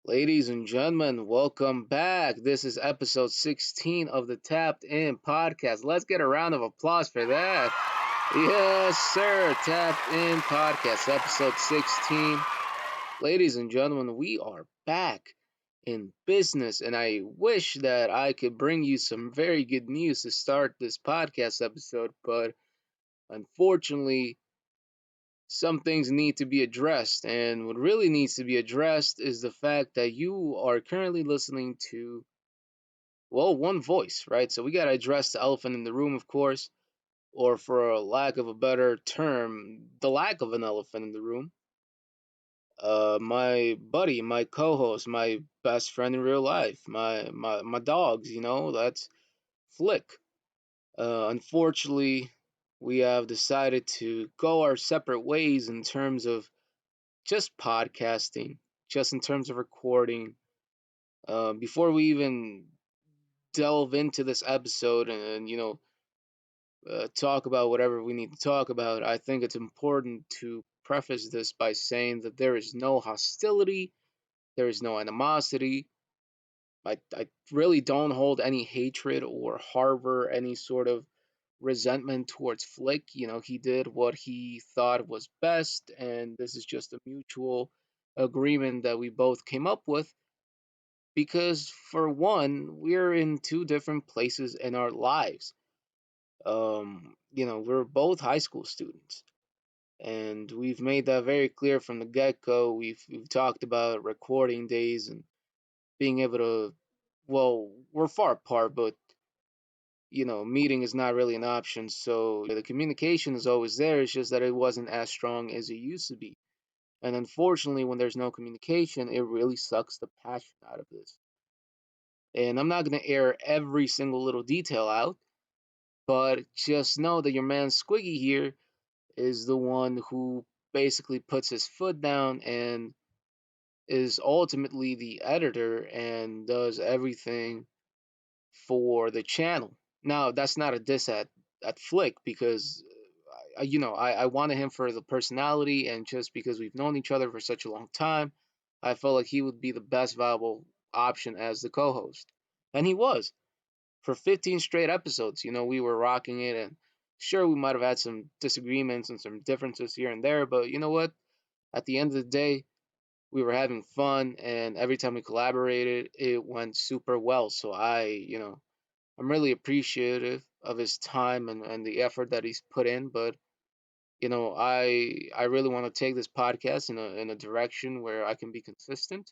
Ladies and gentlemen, welcome back. This is episode 16 of the Tapped In podcast. Let's get a round of applause for that. Yes, sir. Tapped In podcast, episode 16. Ladies and gentlemen, we are back in business, and I wish that I could bring you some very good news to start this podcast episode, but unfortunately, some things need to be addressed. And what really needs to be addressed is the fact that you are currently listening to, well, one voice, right? So we got to address the elephant in the room, of course, or for a lack of a better term, the lack of an elephant in the room. My buddy, my co-host, my best friend in real life, my dogs, that's Flick. Unfortunately, we have decided to go our separate ways in terms of just podcasting, just in terms of recording. Before we even delve into this episode and talk about whatever we need to talk about, I think it's important to preface this by saying that there is no hostility, there is no animosity. I really don't hold any hatred or harbor any sort of resentment towards Flick. He did what he thought was best, and this is just a mutual agreement that we both came up with because, for one, we're in two different places in our lives. We're both high school students, and we've made that very clear from the get-go. We've talked about recording days and being able to, well, we're far apart, but meeting is not really an option. So the communication is always there. It's just that it wasn't as strong as it used to be. And unfortunately, when there's no communication, it really sucks the passion out of this. And I'm not going to air every single little detail out, but just know that your man Squiggy here is the one who basically puts his foot down and is ultimately the editor and does everything for the channel. Now, that's not a diss at Flick because I wanted him for the personality and just because we've known each other for such a long time, I felt like he would be the best viable option as the co-host. And he was. For 15 straight episodes, we were rocking it, and sure, we might have had some disagreements and some differences here and there, but you know what? At the end of the day, we were having fun, and every time we collaborated, it went super well. So I'm really appreciative of his time and the effort that he's put in. But I really want to take this podcast in a direction where I can be consistent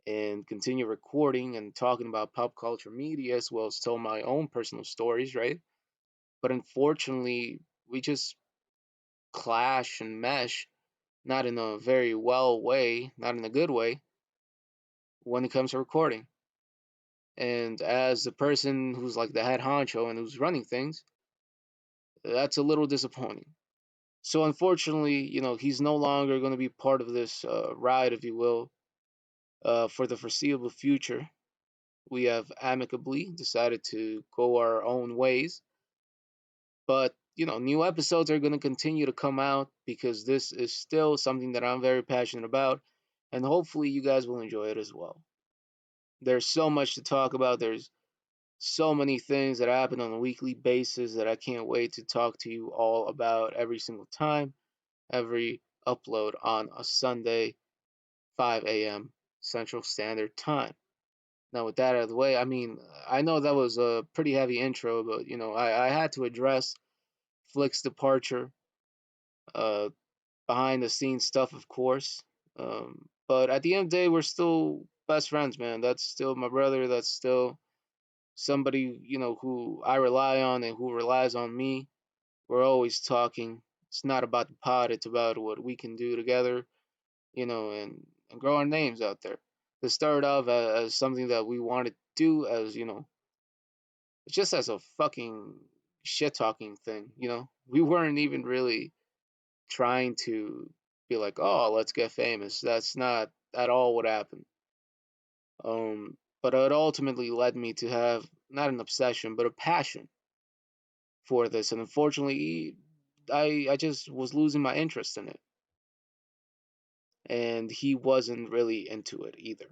and continue recording and talking about pop culture media as well as tell my own personal stories, right? But unfortunately, we just clash and mesh, not in a very well way, not in a good way, when it comes to recording. And as the person who's like the head honcho and who's running things, that's a little disappointing. So unfortunately, he's no longer going to be part of this ride, if you will, for the foreseeable future. We have amicably decided to go our own ways. But, new episodes are going to continue to come out because this is still something that I'm very passionate about. And hopefully, you guys will enjoy it as well. There's so much to talk about. There's so many things that happen on a weekly basis that I can't wait to talk to you all about every single time, every upload on a Sunday, 5 a.m. Central Standard Time. Now, with that out of the way, I mean, I know that was a pretty heavy intro, but I had to address Flick's departure, uh, behind the scenes stuff, of course. But at the end of the day, we're still best friends, man. That's still my brother. That's still somebody who I rely on and who relies on me. We're always talking. It's not about the pod. It's about what we can do together, and grow our names out there. This started off as something that we wanted to do as just as a fucking shit talking thing. We weren't even really trying to be like, oh, let's get famous. That's not at all what happened. But it ultimately led me to have not an obsession, but a passion for this. And unfortunately, I just was losing my interest in it. And he wasn't really into it either.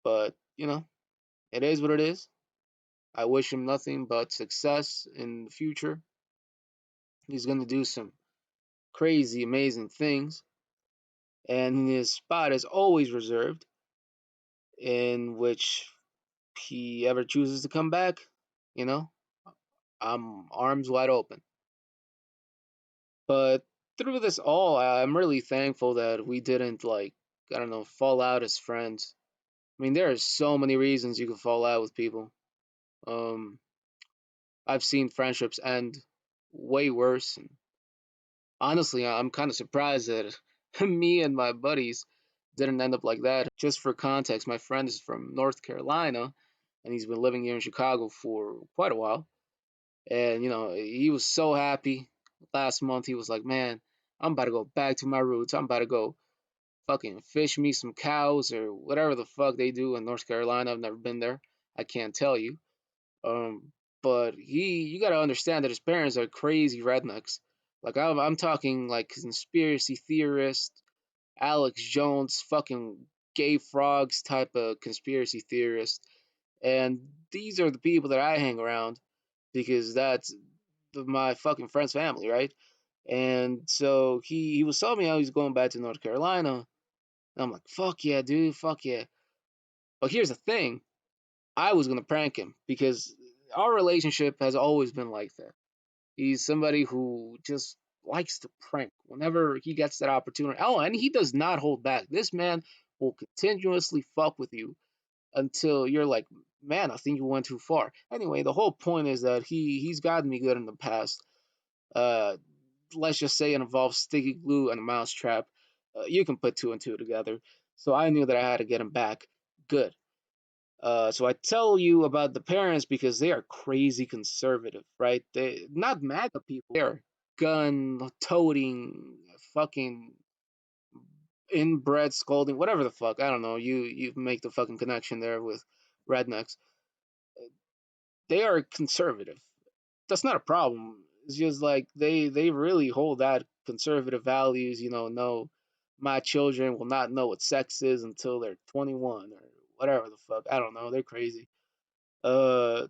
But, it is what it is. I wish him nothing but success in the future. He's going to do some crazy, amazing things. And his spot is always reserved, in which he ever chooses to come back, you know, I'm arms wide open. But through this all, I'm really thankful that we didn't, like, I don't know, fall out as friends. I mean, there are so many reasons you can fall out with people. Um, I've seen friendships end way worse. And honestly, I'm kind of surprised that me and my buddies didn't end up like that. Just for context, my friend is from North Carolina and he's been living here in Chicago for quite a while. And, he was so happy last month. He was like, man, I'm about to go back to my roots. I'm about to go fucking fish me some cows or whatever the fuck they do in North Carolina. I've never been there. I can't tell you. Um, but you got to understand that his parents are crazy rednecks. Like I'm talking like conspiracy theorist, Alex Jones, fucking gay frogs type of conspiracy theorist. And these are the people that I hang around because that's my fucking friend's family, right? And so he was telling me how he's going back to North Carolina. And I'm like, fuck yeah, dude, fuck yeah. But here's the thing, I was gonna prank him because our relationship has always been like that. He's somebody who just likes to prank whenever he gets that opportunity. Oh, and he does not hold back. This man will continuously fuck with you until you're like, man, I think you went too far. Anyway, the whole point is that he's gotten me good in the past. Uh, let's just say it involves sticky glue and a mousetrap. You can put two and two together. So I knew that I had to get him back good. So I tell you about the parents because they are crazy conservative, right? They not MAGA people. They're gun toting, fucking inbred scolding, whatever the fuck. I don't know. You make the fucking connection there with rednecks. They are conservative. That's not a problem. It's just like they really hold that conservative values. No, my children will not know what sex is until they're 21 or whatever the fuck. I don't know. They're crazy. Uh,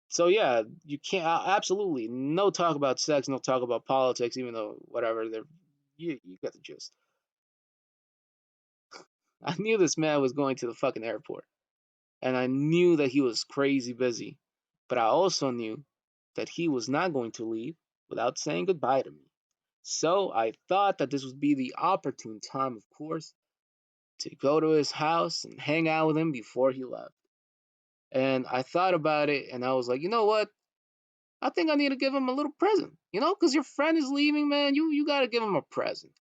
so yeah, you can't absolutely no talk about sex, no talk about politics, even though whatever they're you got the gist. I knew this man was going to the fucking airport, and I knew that he was crazy busy, but I also knew that he was not going to leave without saying goodbye to me. So I thought that this would be the opportune time, of course, to go to his house and hang out with him before he left. And I thought about it, and I was like, you know what? I think I need to give him a little present, because your friend is leaving, man. You gotta give him a present.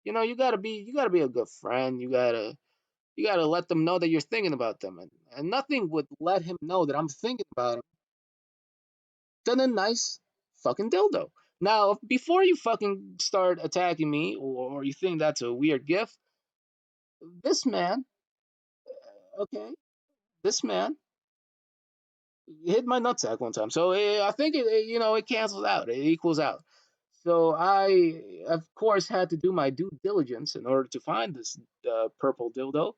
You gotta be a good friend. You gotta let them know that you're thinking about them, and nothing would let him know that I'm thinking about him than a nice fucking dildo. Now, before you fucking start attacking me, or you think that's a weird gift, this man, okay, this man hit my nutsack one time, so I think it cancels out, it equals out. So I, of course, had to do my due diligence in order to find this purple dildo,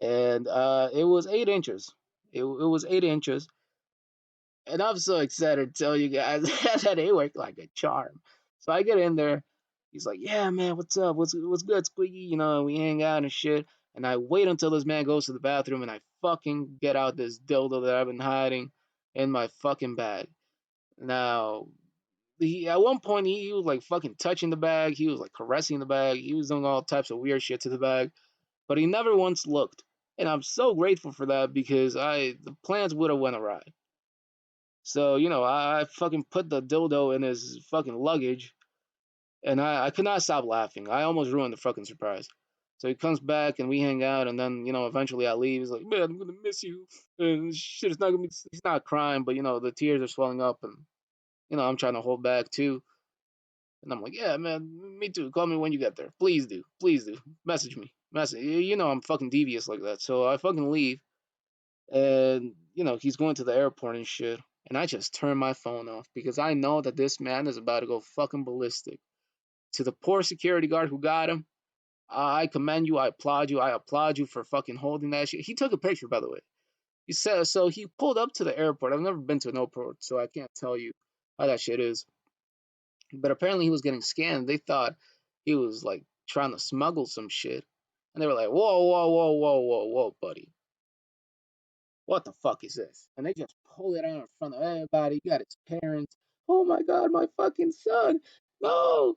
and it was 8 inches. It was 8 inches, and I'm so excited to tell you guys that it worked like a charm. So I get in there. He's like, "Yeah, man, what's up? What's good, Squiggy?" And we hang out and shit. And I wait until this man goes to the bathroom, and I fucking get out this dildo that I've been hiding in my fucking bag. Now, at one point he was like fucking touching the bag. He was like caressing the bag. He was doing all types of weird shit to the bag, but he never once looked. And I'm so grateful for that because the plans would have went awry. So I fucking put the dildo in his fucking luggage, and I could not stop laughing. I almost ruined the fucking surprise. So he comes back and we hang out, and then eventually I leave. He's like, "Man, I'm gonna miss you." And shit, it's not gonna be. He's not crying, but the tears are swelling up, and I'm trying to hold back too. And I'm like, "Yeah, man, me too. Call me when you get there. Please do. Please do. Message me. Message. I'm fucking devious like that." So I fucking leave, and he's going to the airport and shit. And I just turn my phone off because I know that this man is about to go fucking ballistic. To the poor security guard who got him, I commend you. I applaud you for fucking holding that shit. He took a picture, by the way. He said so. He pulled up to the airport. I've never been to an airport, so I can't tell you how that shit is. But apparently he was getting scanned. They thought he was like trying to smuggle some shit, and they were like, "Whoa, whoa, whoa, whoa, whoa, whoa, buddy, what the fuck is this?" And they just pull it out in front of everybody. You got his parents. Oh my god, my fucking son! No,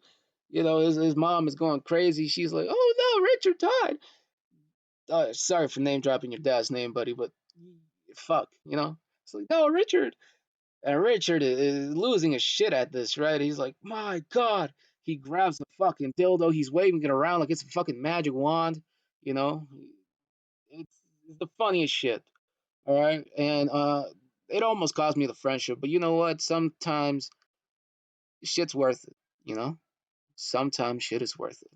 his mom is going crazy. She's like, "Oh no, Richard died." Sorry for name dropping your dad's name, buddy, but fuck, It's like, no, Richard. And Richard is losing his shit at this, right? He's like, my God. He grabs the fucking dildo. He's waving it around like it's a fucking magic wand. You know, it's the funniest shit. All right. And it almost cost me the friendship. But you know what? Sometimes shit's worth it. You know, sometimes shit is worth it.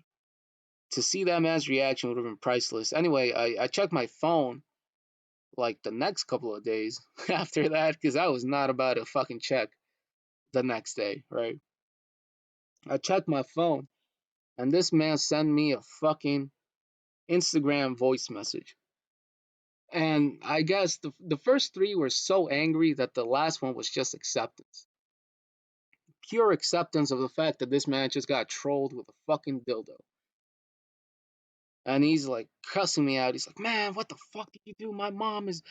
To see that man's reaction would have been priceless. Anyway, I checked my phone like the next couple of days after that because I was not about to fucking check the next day, right? I checked my phone and this man sent me a fucking Instagram voice message. And I guess the first three were so angry that the last one was just acceptance. Pure acceptance of the fact that this man just got trolled with a fucking dildo. And he's like cussing me out. He's like, man, what the fuck did you do? My mom is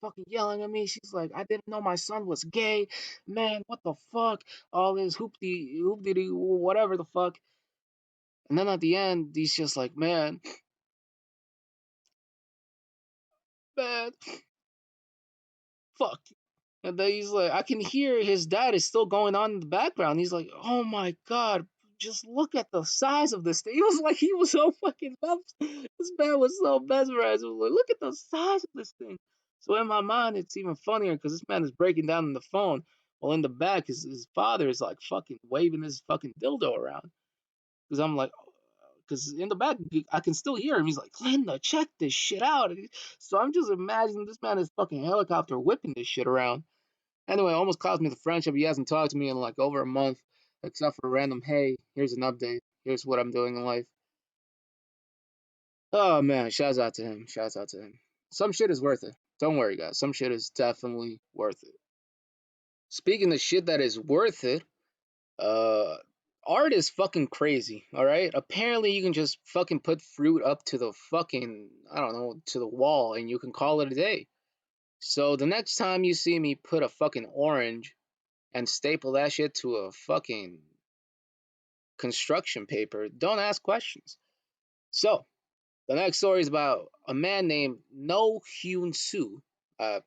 fucking yelling at me. She's like, I didn't know my son was gay. Man, what the fuck? All this hoopty hoopty whatever the fuck. And then at the end, he's just like, man, fuck. And then he's like, I can hear his dad is still going on in the background. He's like, oh my God, just look at the size of this thing. He was like, he was so fucking, this man was so mesmerized. He was like, look at the size of this thing. So in my mind, it's even funnier because this man is breaking down on the phone. While in the back, his father is like fucking waving his fucking dildo around. Because I'm like, because in the back, I can still hear him. He's like, Linda, check this shit out. So I'm just imagining this man is fucking helicopter whipping this shit around. Anyway, it almost cost me the friendship. He hasn't talked to me in like over a month, except for a random, hey, here's an update. Here's what I'm doing in life. Oh man, shouts out to him. Shouts out to him. Some shit is worth it. Don't worry, guys. Some shit is definitely worth it. Speaking of shit that is worth it, uh, art is fucking crazy, alright? Apparently, you can just fucking put fruit up to the fucking, I don't know, to the wall and you can call it a day. So the next time you see me put a fucking orange and staple that shit to a fucking construction paper, don't ask questions. So, the next story is about a man named No Hyun Soo. I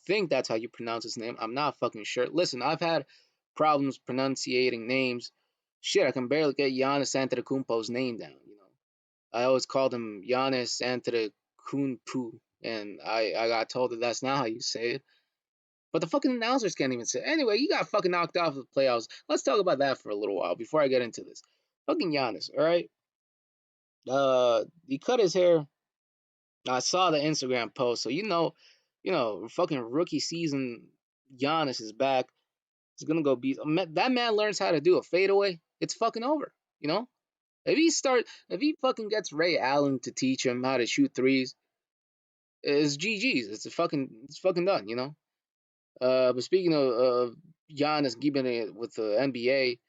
think that's how you pronounce his name. I'm not fucking sure. Listen, I've had problems pronunciating names. Shit, I can barely get Giannis Antetokounmpo's name down. I always called him Giannis Antetokounmpo, and I got told that that's not how you say it. But the fucking announcers can't even say it. Anyway, he got fucking knocked off of the playoffs. Let's talk about that for a little while before I get into this. Fucking Giannis, all right? He cut his hair. I saw the Instagram post, so fucking rookie season. Giannis is back. He's gonna go beat that man. Learns how to do a fadeaway. It's fucking over. You know, if he fucking gets Ray Allen to teach him how to shoot threes, it's GG's. It's fucking done. But speaking of Giannis keeping it with the NBA,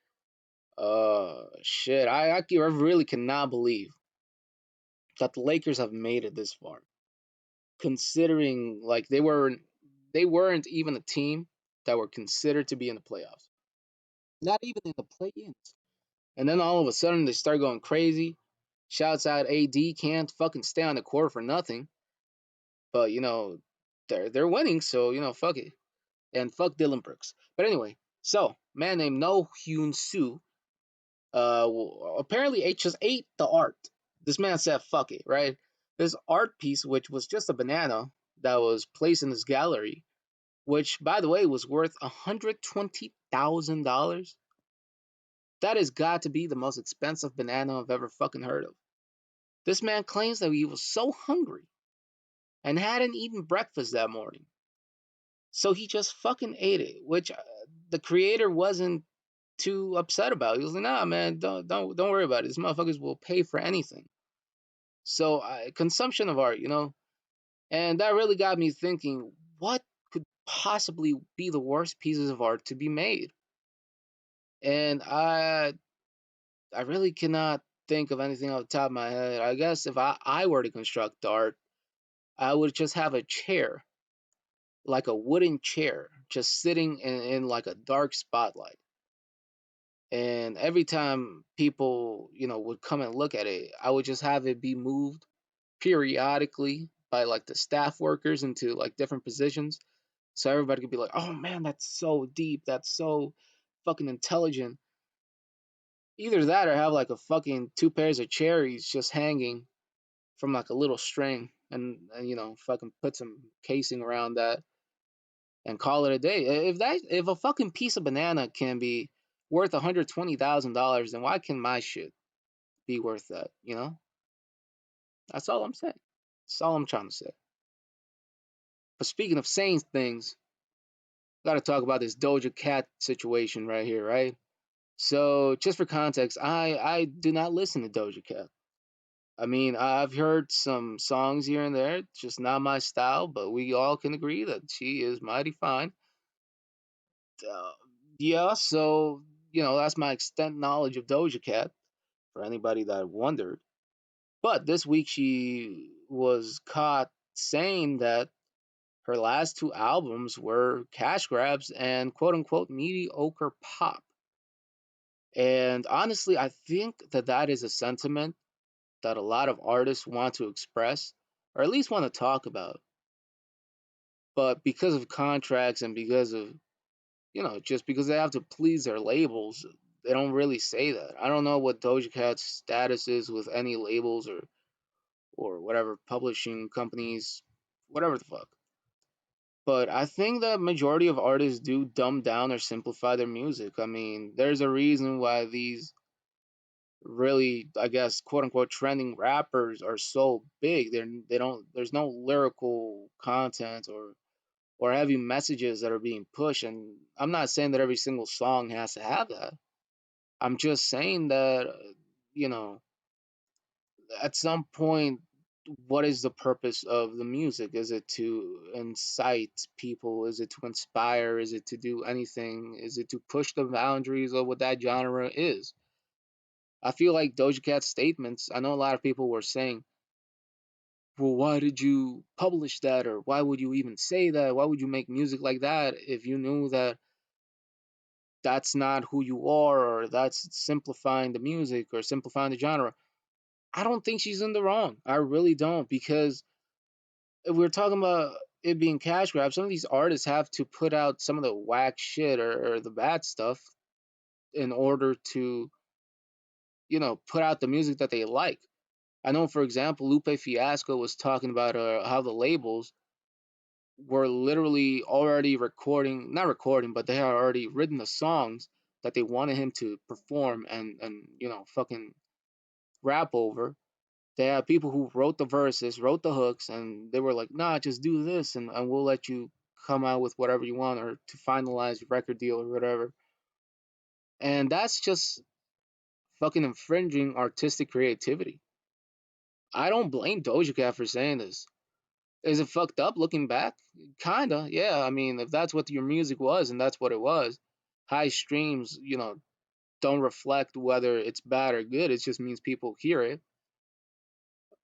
shit, I really cannot believe that the Lakers have made it this far. Considering like they weren't even a team that were considered to be in the playoffs, not even in the play-ins. And then all of a sudden they start going crazy. Shouts out AD can't fucking stay on the court for nothing, but they're winning, so fuck it and fuck Dylan Brooks. But anyway, so man named No Hyun Soo apparently just ate the art. This man said, fuck it, right? This art piece, which was just a banana that was placed in his gallery, which, by the way, was worth $120,000. That has got to be the most expensive banana I've ever fucking heard of. This man claims that he was so hungry and hadn't eaten breakfast that morning. So he just fucking ate it, which the creator wasn't too upset about. He was like, nah, man, don't worry about it. These motherfuckers will pay for anything. So consumption of art, and that really got me thinking, what could possibly be the worst pieces of art to be made? And I really cannot think of anything off the top of my head. I guess if I were to construct art, I would just have a chair, like a wooden chair, just sitting in like a dark spotlight. And every time people, would come and look at it, I would just have it be moved periodically by like the staff workers into like different positions. So everybody could be like, oh man, that's so deep. That's so fucking intelligent. Either that or have like a fucking two pairs of cherries just hanging from like a little string and fucking put some casing around that and call it a day. If a fucking piece of banana can be worth $120,000, then why can my shit be worth that? That's all I'm saying. That's all I'm trying to say. But speaking of saying things, got to talk about this Doja Cat situation right here, right? So, just for context, I do not listen to Doja Cat. I mean, I've heard some songs here and there, just not my style, but we all can agree that she is mighty fine. Uh, yeah, so, that's my extent knowledge of Doja Cat for anybody that wondered. But this week she was caught saying that her last two albums were cash grabs and quote unquote mediocre pop. And honestly, I think that that is a sentiment that a lot of artists want to express or at least want to talk about. But because of contracts and because of, just because they have to please their labels, they don't really say that. I don't know what Doja Cat's status is with any labels or whatever publishing companies, whatever the fuck. But I think that majority of artists do dumb down or simplify their music. I mean, there's a reason why these really, I guess, quote unquote trending rappers are so big. They don't there's no lyrical content or heavy messages that are being pushed. And I'm not saying that every single song has to have that. I'm just saying that you know, at some point, what is the purpose of the music? Is it to incite people? Is it to inspire? Is it to do anything? Is it to push the boundaries of what that genre is? I feel like Doja Cat's statements, I know a lot of people were saying, well, why did you publish that? Or why would you even say that? Why would you make music like that if you knew that that's not who you are or that's simplifying the music or simplifying the genre? I don't think she's in the wrong. I really don't, because if we're talking about it being cash grab, some of these artists have to put out some of the whack shit or the bad stuff in order to, put out the music that they like. I know, for example, Lupe Fiasco was talking about how the labels were literally already recording, not recording, but they had already written the songs that they wanted him to perform and fucking rap over. They had people who wrote the verses, wrote the hooks, and they were like, nah, just do this and we'll let you come out with whatever you want or to finalize your record deal or whatever. And that's just fucking infringing artistic creativity. I don't blame Doja Cat for saying this. Is it fucked up looking back? Kinda, yeah. I mean, if that's what your music was and that's what it was, high streams, don't reflect whether it's bad or good. It just means people hear it.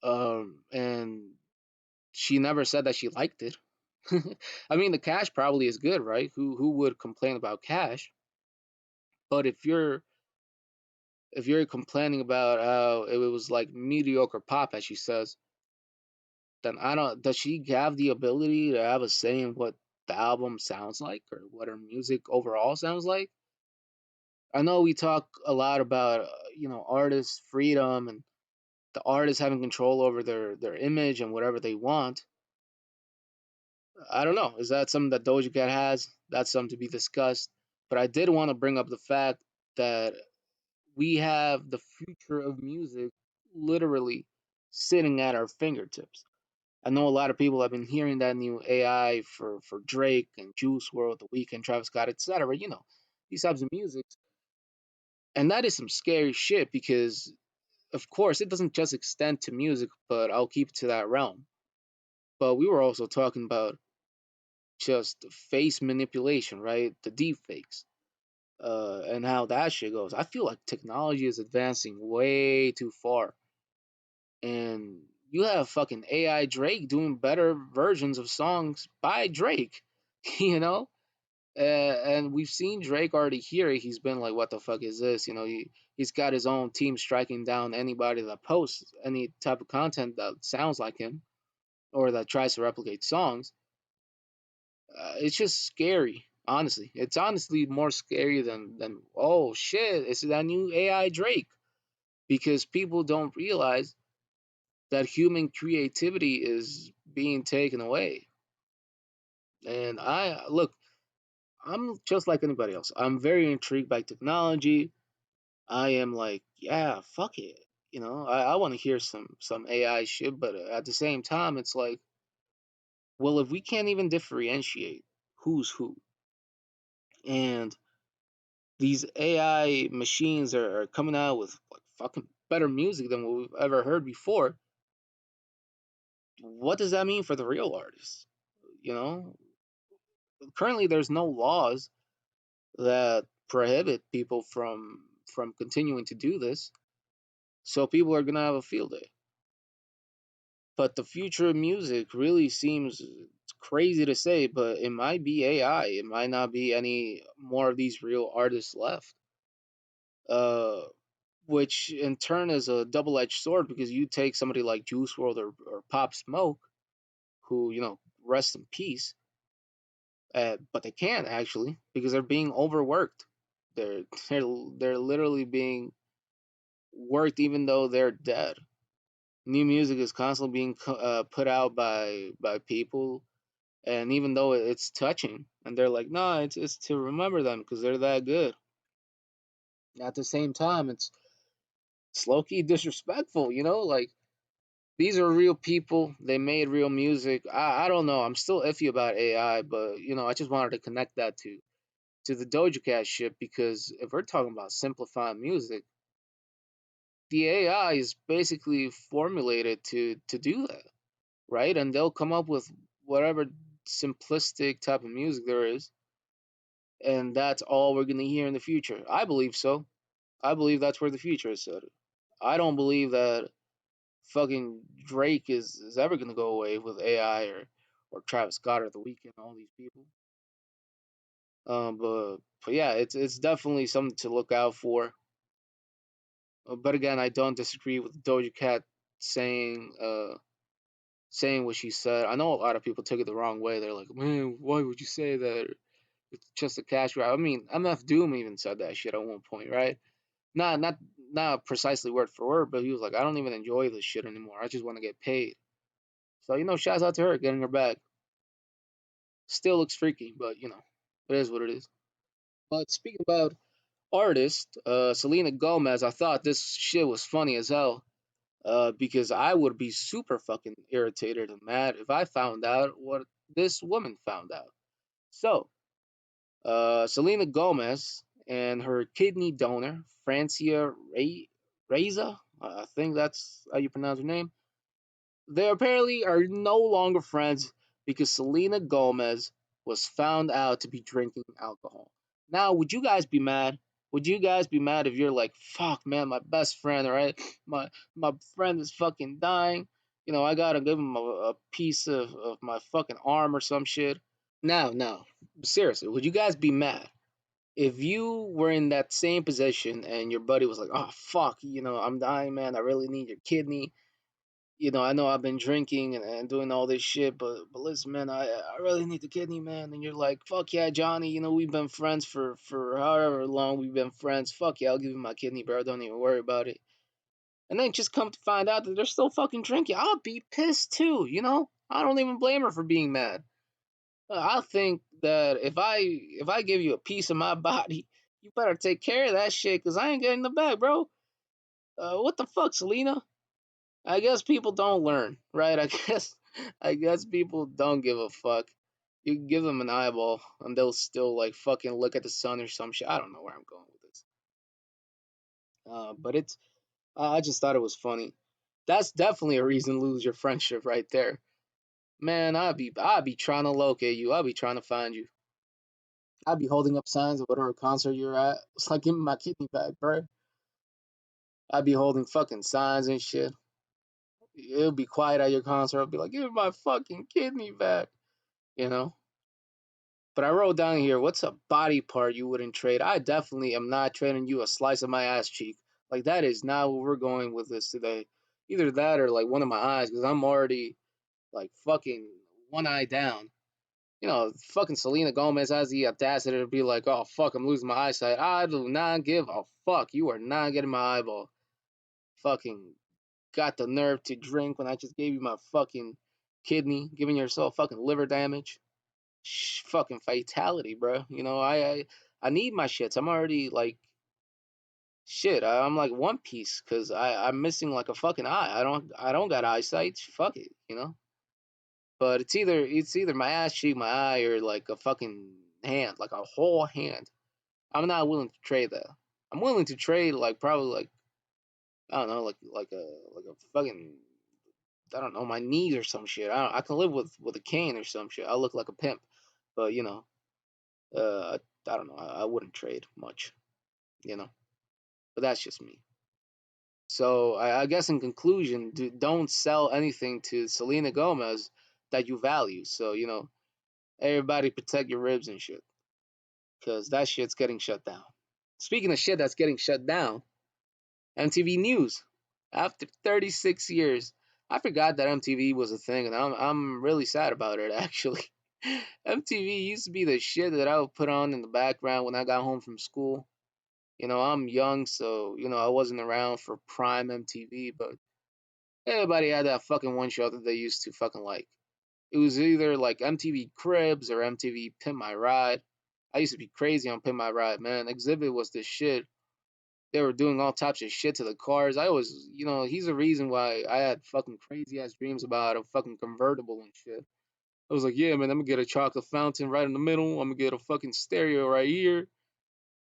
And she never said that she liked it. I mean, the cash probably is good, right? Who would complain about cash? But if you're complaining about how it was like mediocre pop, as she says, then I don't. Does she have the ability to have a say in what the album sounds like or what her music overall sounds like? I know we talk a lot about artists' freedom and the artists having control over their image and whatever they want. I don't know. Is that something that Doja Cat has? That's something to be discussed. But I did want to bring up the fact that we have the future of music literally sitting at our fingertips. I know a lot of people have been hearing that new AI for Drake and Juice World, The Weeknd, Travis Scott, etc. These types of music, and that is some scary shit because of course, it doesn't just extend to music, but I'll keep it to that realm. But we were also talking about just face manipulation, right? The deep fakes, and how that shit goes. I feel like technology is advancing way too far, and you have fucking AI Drake doing better versions of songs by Drake, you know. And we've seen Drake already here. He's been like, "What the fuck is this?" You know, he's got his own team striking down anybody that posts any type of content that sounds like him or that tries to replicate songs. It's just scary. Honestly, it's honestly more scary than oh shit, it's that new AI Drake, because people don't realize that human creativity is being taken away. And I look, I'm just like anybody else. I'm very intrigued by technology. I am like, yeah, fuck it. You know, I want to hear some AI shit, but at the same time, it's like, well, if we can't even differentiate who's who, and these AI machines are coming out with like fucking better music than what we've ever heard before, what does that mean for the real artists? You know, currently there's no laws that prohibit people from continuing to do this, so people are gonna have a field day. But the future of music really seems, it's crazy to say, but it might be AI. It might not be any more of these real artists left. Uh, which in turn is a double-edged sword, because you take somebody like Juice World or Pop Smoke, who, you know, rest in peace, but they can't actually because they're being overworked. They're they're they're literally being worked even though they're dead. New music is constantly being put out by people, and even though it's touching, and they're like, nah, it's to remember them because they're that good. At the same time, it's low key disrespectful, you know, like these are real people. They made real music. I don't know. I'm still iffy about AI, but you know, I just wanted to connect that to the Doja Cat shit, because if we're talking about simplifying music, the AI is basically formulated to do that, right? And they'll come up with whatever simplistic type of music there is, and that's all we're gonna hear in the future. I believe so. I believe that's where the future is headed. I don't believe that fucking Drake is ever gonna go away with AI, or Travis Scott or The Weeknd, all these people. But yeah, it's definitely something to look out for. But again, I don't disagree with Doja Cat saying saying what she said. I know a lot of people took it the wrong way. They're like, man, why would you say that? It's just a cash grab. I mean, MF Doom even said that shit at one point, right? Not precisely word for word, but he was like, I don't even enjoy this shit anymore. I just want to get paid. So, you know, shouts out to her getting her back. Still looks freaky, but you know, it is what it is. But speaking about artists, Selena Gomez, I thought this shit was funny as hell. Because I would be super fucking irritated and mad if I found out what this woman found out. So, Selena Gomez and her kidney donor, Francia Reza, I think that's how you pronounce her name, they apparently are no longer friends because Selena Gomez was found out to be drinking alcohol. Now, would you guys be mad? Would you guys be mad if you're like, fuck, man, my best friend, all right? My friend is fucking dying. You know, I gotta give him a piece of my fucking arm or some shit. Now, seriously, would you guys be mad if you were in that same position and your buddy was like, oh, fuck, you know, I'm dying, man. I really need your kidney. You know, I know I've been drinking and doing all this shit, but listen, man, I really need the kidney, man. And you're like, fuck yeah, Johnny. You know, we've been friends for however long we've been friends. Fuck yeah, I'll give you my kidney, bro. Don't even worry about it. And then just come to find out that they're still fucking drinking. I'll be pissed too. You know, I don't even blame her for being mad. I think that if I give you a piece of my body, you better take care of that shit, cause I ain't getting the bag, bro. What the fuck, Selena? I guess people don't learn, right? I guess people don't give a fuck. You can give them an eyeball and they'll still like fucking look at the sun or some shit. I don't know where I'm going with this. But I just thought it was funny. That's definitely a reason to lose your friendship right there. Man, I'd be trying to locate you. I'd be trying to find you. I'd be holding up signs of whatever concert you're at. It's like, give me my kidney back, bro. I'd be holding fucking signs and shit. It'll be quiet at your concert. I'll be like, give me my fucking kidney back, you know? But I wrote down here, what's a body part you wouldn't trade? I definitely am not trading you a slice of my ass cheek. Like, that is not what we're going with this today. Either that or, like, one of my eyes, because I'm already, like, fucking one eye down. Fucking Selena Gomez has the audacity to be like, oh, fuck, I'm losing my eyesight. I do not give a fuck. You are not getting my eyeball. Fucking got the nerve to drink when I just gave you my fucking kidney, giving yourself fucking liver damage. Fucking fatality, bro. I need my shits. I'm already like shit. I'm like One Piece because I'm missing like a fucking eye. I don't got eyesight. Fuck it. But it's either my ass cheek, my eye, or like a fucking hand, like a whole hand. I'm not willing to trade that. I'm willing to trade like probably like I don't know like a fucking I don't know my knees or some shit. I can live with a cane or some shit. I look like a pimp, but I don't know. I wouldn't trade much, you know. But that's just me. So I guess in conclusion, don't sell anything to Selena Gomez that you value. So everybody protect your ribs and shit, cause that shit's getting shut down. Speaking of shit that's getting shut down, MTV News. After 36 years, I forgot that MTV was a thing, and I'm really sad about it actually. MTV used to be the shit that I would put on in the background when I got home from school. I'm young, so I wasn't around for prime MTV, but everybody had that fucking one show that they used to fucking like. It was either like MTV Cribs or MTV Pimp My Ride. I used to be crazy on Pimp My Ride, man. Exhibit was the shit. They were doing all types of shit to the cars. He's the reason why I had fucking crazy ass dreams about a fucking convertible and shit. I was like, yeah, man, I'm gonna get a chocolate fountain right in the middle. I'm gonna get a fucking stereo right here.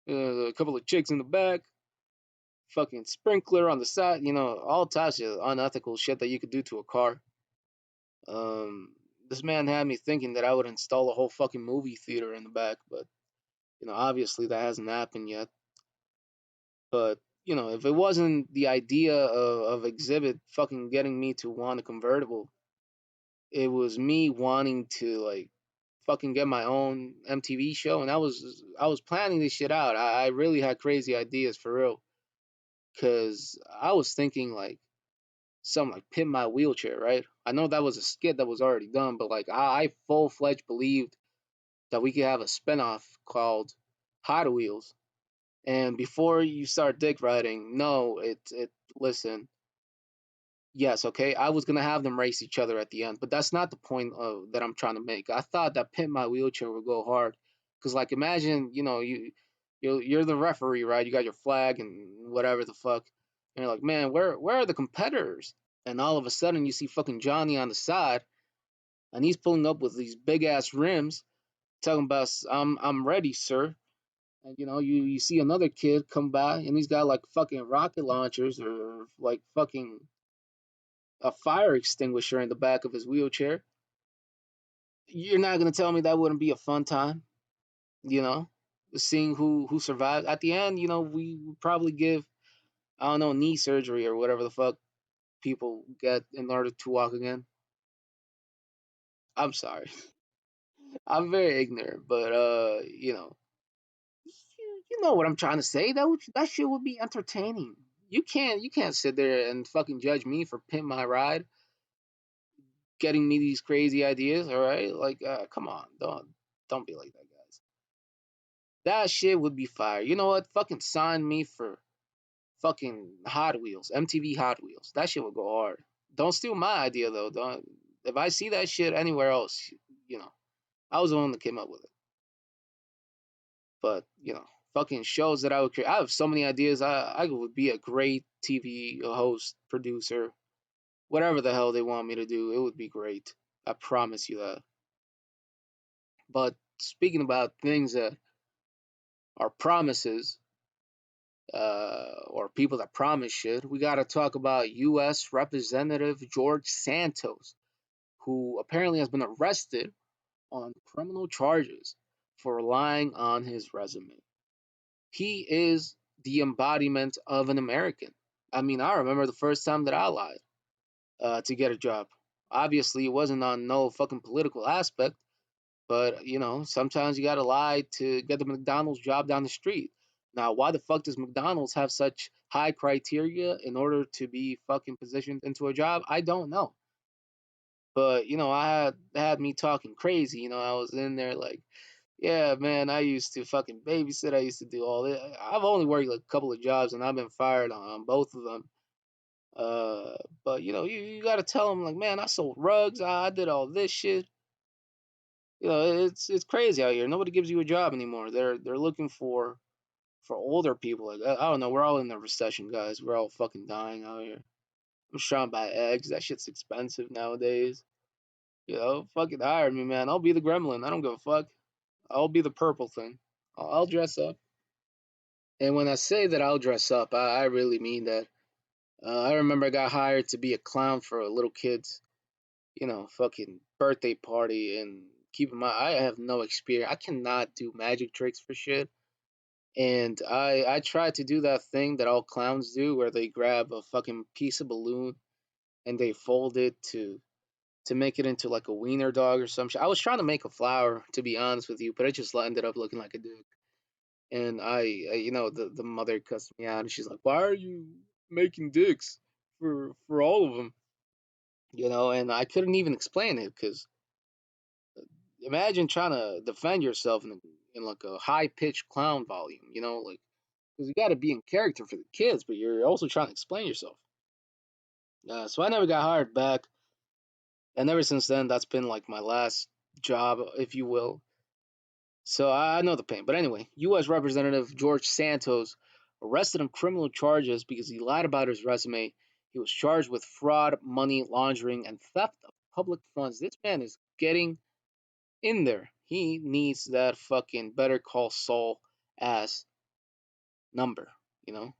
A couple of chicks in the back. Fucking sprinkler on the side. All types of unethical shit that you could do to a car. Um, this man had me thinking that I would install a whole fucking movie theater in the back, but obviously that hasn't happened yet. But if it wasn't the idea of Exhibit fucking getting me to want a convertible, it was me wanting to like fucking get my own MTV show, and I was planning this shit out. I really had crazy ideas for real, cause I was thinking like something like Pimp My Wheelchair, right? I know that was a skit that was already done, but like I full fledged believed that we could have a spinoff called Hot Wheels. And before you start dick riding, no, listen, yes, okay, I was gonna have them race each other at the end, but that's not the point that I'm trying to make. I thought that Pimp My Wheelchair would go hard, cause like imagine, you're the referee, right? You got your flag and whatever the fuck, and you're like, man, where are the competitors? And all of a sudden you see fucking Johnny on the side, and he's pulling up with these big ass rims, talking about I'm ready, sir. And you see another kid come by, and he's got like fucking rocket launchers or like fucking a fire extinguisher in the back of his wheelchair. You're not gonna tell me that wouldn't be a fun time, you know, seeing who survived. At the end, we would probably give I don't know knee surgery or whatever the fuck people get in order to walk again. I'm sorry, I'm very ignorant, but you know what I'm trying to say. That shit would be entertaining. You can't sit there and fucking judge me for Pimp My Ride, getting me these crazy ideas. All right, like come on, don't be like that, guys. That shit would be fire. You know what? Fucking sign me for fucking Hot Wheels, MTV Hot Wheels. That shit would go hard. Don't steal my idea though. Don't. If I see that shit anywhere else, you know, I was the one that came up with it. But fucking shows that I would create. I have so many ideas. I would be a great TV host, producer, whatever the hell they want me to do. It would be great. I promise you that. But speaking about things that are promises, or people that promise shit, we got to talk about U.S. Representative George Santos, who apparently has been arrested on criminal charges for relying on his resume. He is the embodiment of an American. I mean, I remember the first time that I lied to get a job. Obviously, it wasn't on no fucking political aspect, but sometimes you gotta lie to get the McDonald's job down the street. Now, why the fuck does McDonald's have such high criteria in order to be fucking positioned into a job? I don't know. But I had me talking crazy. I was in there like, yeah, man, I used to fucking babysit. I used to do all this. I've only worked like a couple of jobs, and I've been fired on both of them. Uh, but you gotta tell them like, man, I sold rugs. I did all this shit. It's crazy out here. Nobody gives you a job anymore. They're looking for older people. Like I don't know. We're all in the recession, guys. We're all fucking dying out here. I'm just trying to buy eggs. That shit's expensive nowadays. Fucking hire me, man. I'll be the gremlin. I don't give a fuck. I'll be the purple thing. I'll dress up. And when I say that I'll dress up, I really mean that. I remember I got hired to be a clown for a little kid's, fucking birthday party. And keep in mind, I have no experience. I cannot do magic tricks for shit. And I tried to do that thing that all clowns do, where they grab a fucking piece of balloon and they fold it to make it into like a wiener dog or some shit. I was trying to make a flower, to be honest with you, but it just ended up looking like a dick. And the mother cussed me out, and she's like, "Why are you making dicks for all of them?" And I couldn't even explain it because imagine trying to defend yourself in like a high pitched clown volume, like because you got to be in character for the kids, but you're also trying to explain yourself. So I never got hired back, and ever since then, that's been like my last job, if you will. So I know the pain. But anyway, U.S. Representative George Santos arrested on criminal charges because he lied about his resume. He was charged with fraud, money laundering, and theft of public funds. This man is getting in there. He needs that fucking Better Call Saul ass number, you know?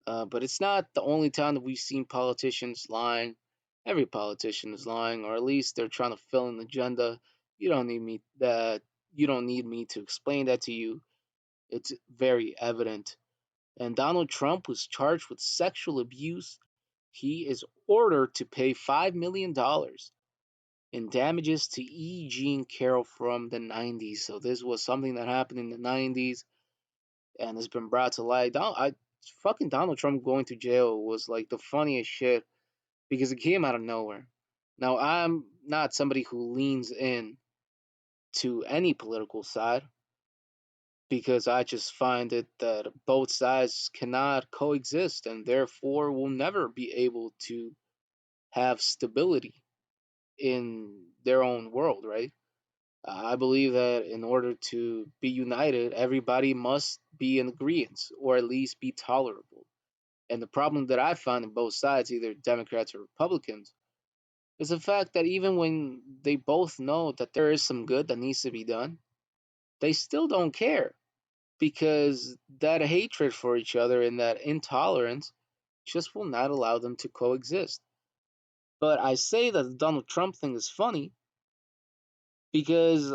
But it's not the only time that we've seen politicians lying. Every politician is lying, or at least they're trying to fill an agenda. You don't need me that. You don't need me to explain that to you. It's very evident. And Donald Trump was charged with sexual abuse. He is ordered to pay $5 million in damages to E. Jean Carroll from the 90s. So this was something that happened in the 90s and has been brought to light. Fucking Donald Trump going to jail was like the funniest shit because it came out of nowhere. Now I'm not somebody who leans in to any political side because I just find it that both sides cannot coexist and therefore will never be able to have stability in their own world, right? I believe that in order to be united, everybody must be in agreement or at least be tolerable. And the problem that I find in both sides, either Democrats or Republicans, is the fact that even when they both know that there is some good that needs to be done, they still don't care because that hatred for each other and that intolerance just will not allow them to coexist. But I say that the Donald Trump thing is funny because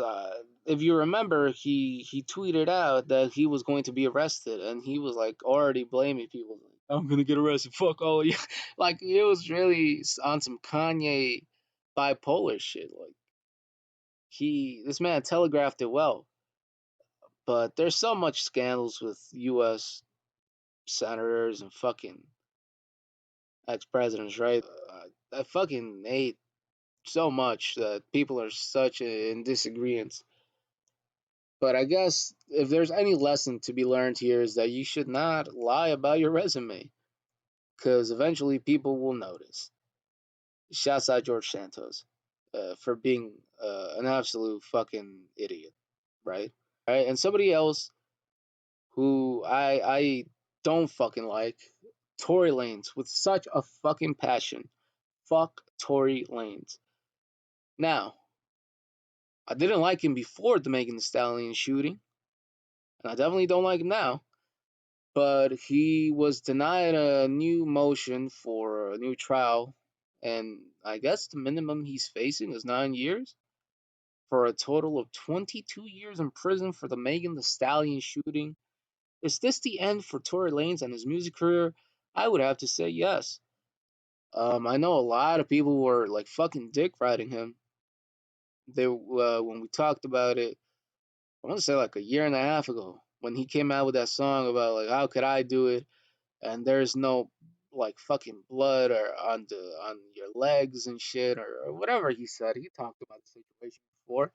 if you remember, he tweeted out that he was going to be arrested, and he was like already blaming people. Like, I'm gonna get arrested. Fuck all of you. Like it was really on some Kanye bipolar shit. Like this man telegraphed it well. But there's so much scandals with U.S. senators and fucking ex-presidents, right? I fucking hate so much that people are such in disagreement. But I guess if there's any lesson to be learned here is that you should not lie about your resume, because eventually people will notice. Shouts out George Santos for being an absolute fucking idiot, right? Right, and somebody else who I don't fucking like, Tory Lanez, with such a fucking passion. Fuck Tory Lanez. Now, I didn't like him before the Megan Thee Stallion shooting, and I definitely don't like him now. but he was denied a new motion for a new trial, and I guess the minimum he's facing is 9 years for a total of 22 years in prison for the Megan the Stallion shooting. Is this the end for Tory Lanez and his music career? I would have to say yes. I know a lot of people were like fucking dick riding him. They when we talked about it, I want to say like a year and a half ago when he came out with that song about like how could I do it and there's no like fucking blood or on your legs and shit or whatever he said. He talked about the situation before.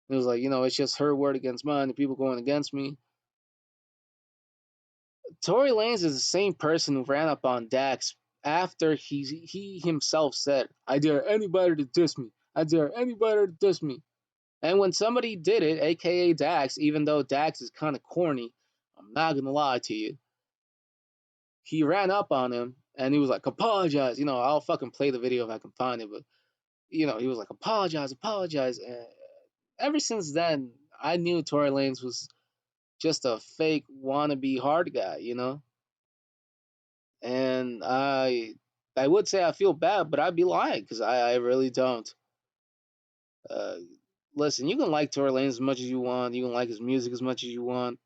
It was like, it's just her word against mine, the people going against me. Tory Lanez is the same person who ran up on Dax after he himself said, I dare anybody to diss me. I dare anybody to diss me. And when somebody did it, aka Dax, even though Dax is kind of corny, I'm not gonna lie to you, he ran up on him and he was like, apologize. I'll fucking play the video if I can find it, but he was like, apologize, apologize. And ever since then, I knew Tory Lanez was just a fake wannabe hard guy. And I would say I feel bad, but I'd be lying because I really don't. Uh, Listen, you can like Tory Lanez as much as you want, you can like his music as much as you want,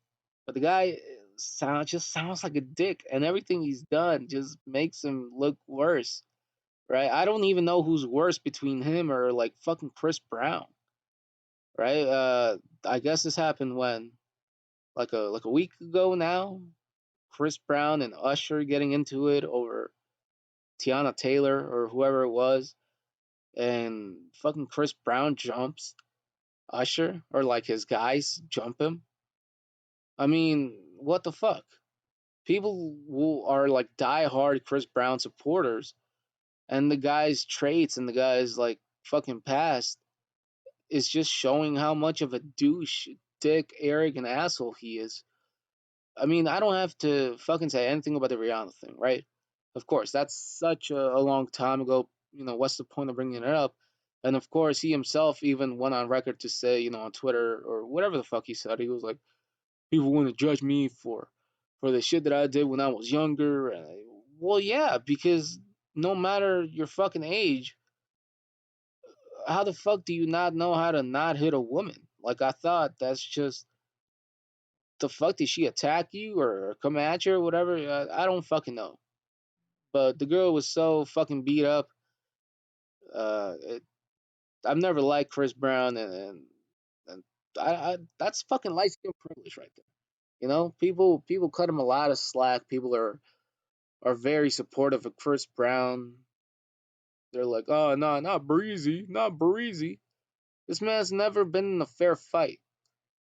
but the guy sounds like a dick, and everything he's done just makes him look worse. Right? I don't even know who's worse between him or like fucking Chris Brown. Right? I guess this happened when like a week ago now. Chris Brown and Usher getting into it over Tiana Taylor or whoever it was, and fucking Chris Brown jumps Usher or like his guys jump him. I mean, what the fuck? People who are like die-hard Chris Brown supporters, and the guy's traits and the guy's like fucking past is just showing how much of a douche, dick, arrogant asshole he is. I mean, I don't have to fucking say anything about the Rihanna thing, right? Of course, that's such a long time ago. What's the point of bringing it up? And of course, he himself even went on record to say, on Twitter or whatever the fuck he said, he was like, people want to judge me for the shit that I did when I was younger. Well, yeah, because no matter your fucking age, how the fuck do you not know how to not hit a woman? Like I thought that's just the fuck did she attack you or come at you or whatever? I don't fucking know. But the girl was so fucking beat up. It, I've never liked Chris Brown and that's fucking light skin privilege right there. People cut him a lot of slack. People are very supportive of Chris Brown. They're like, oh no, not breezy, not breezy. This man's never been in a fair fight.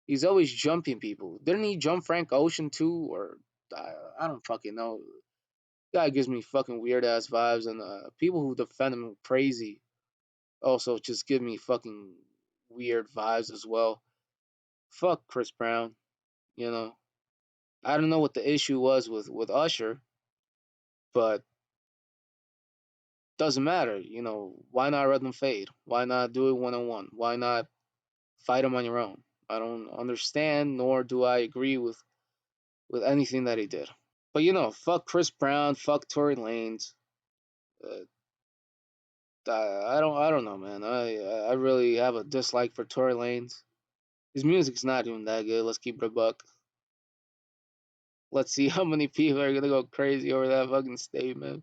He's always jumping people. Didn't he jump Frank Ocean too? Or I don't fucking know. Guy gives me fucking weird ass vibes, and people who defend him crazy also just give me fucking weird vibes as well. Fuck Chris Brown, you know. I don't know what the issue was with Usher, but doesn't matter. Why not let them fade? Why not do it 1-on-1? Why not fight them on your own? I don't understand, nor do I agree with anything that he did. But fuck Chris Brown, fuck Tory Lanez. Uh, I don't know, man. I really have a dislike for Tory Lanez. His music's not even that good. Let's keep it a buck. Let's see how many people are gonna go crazy over that fucking statement.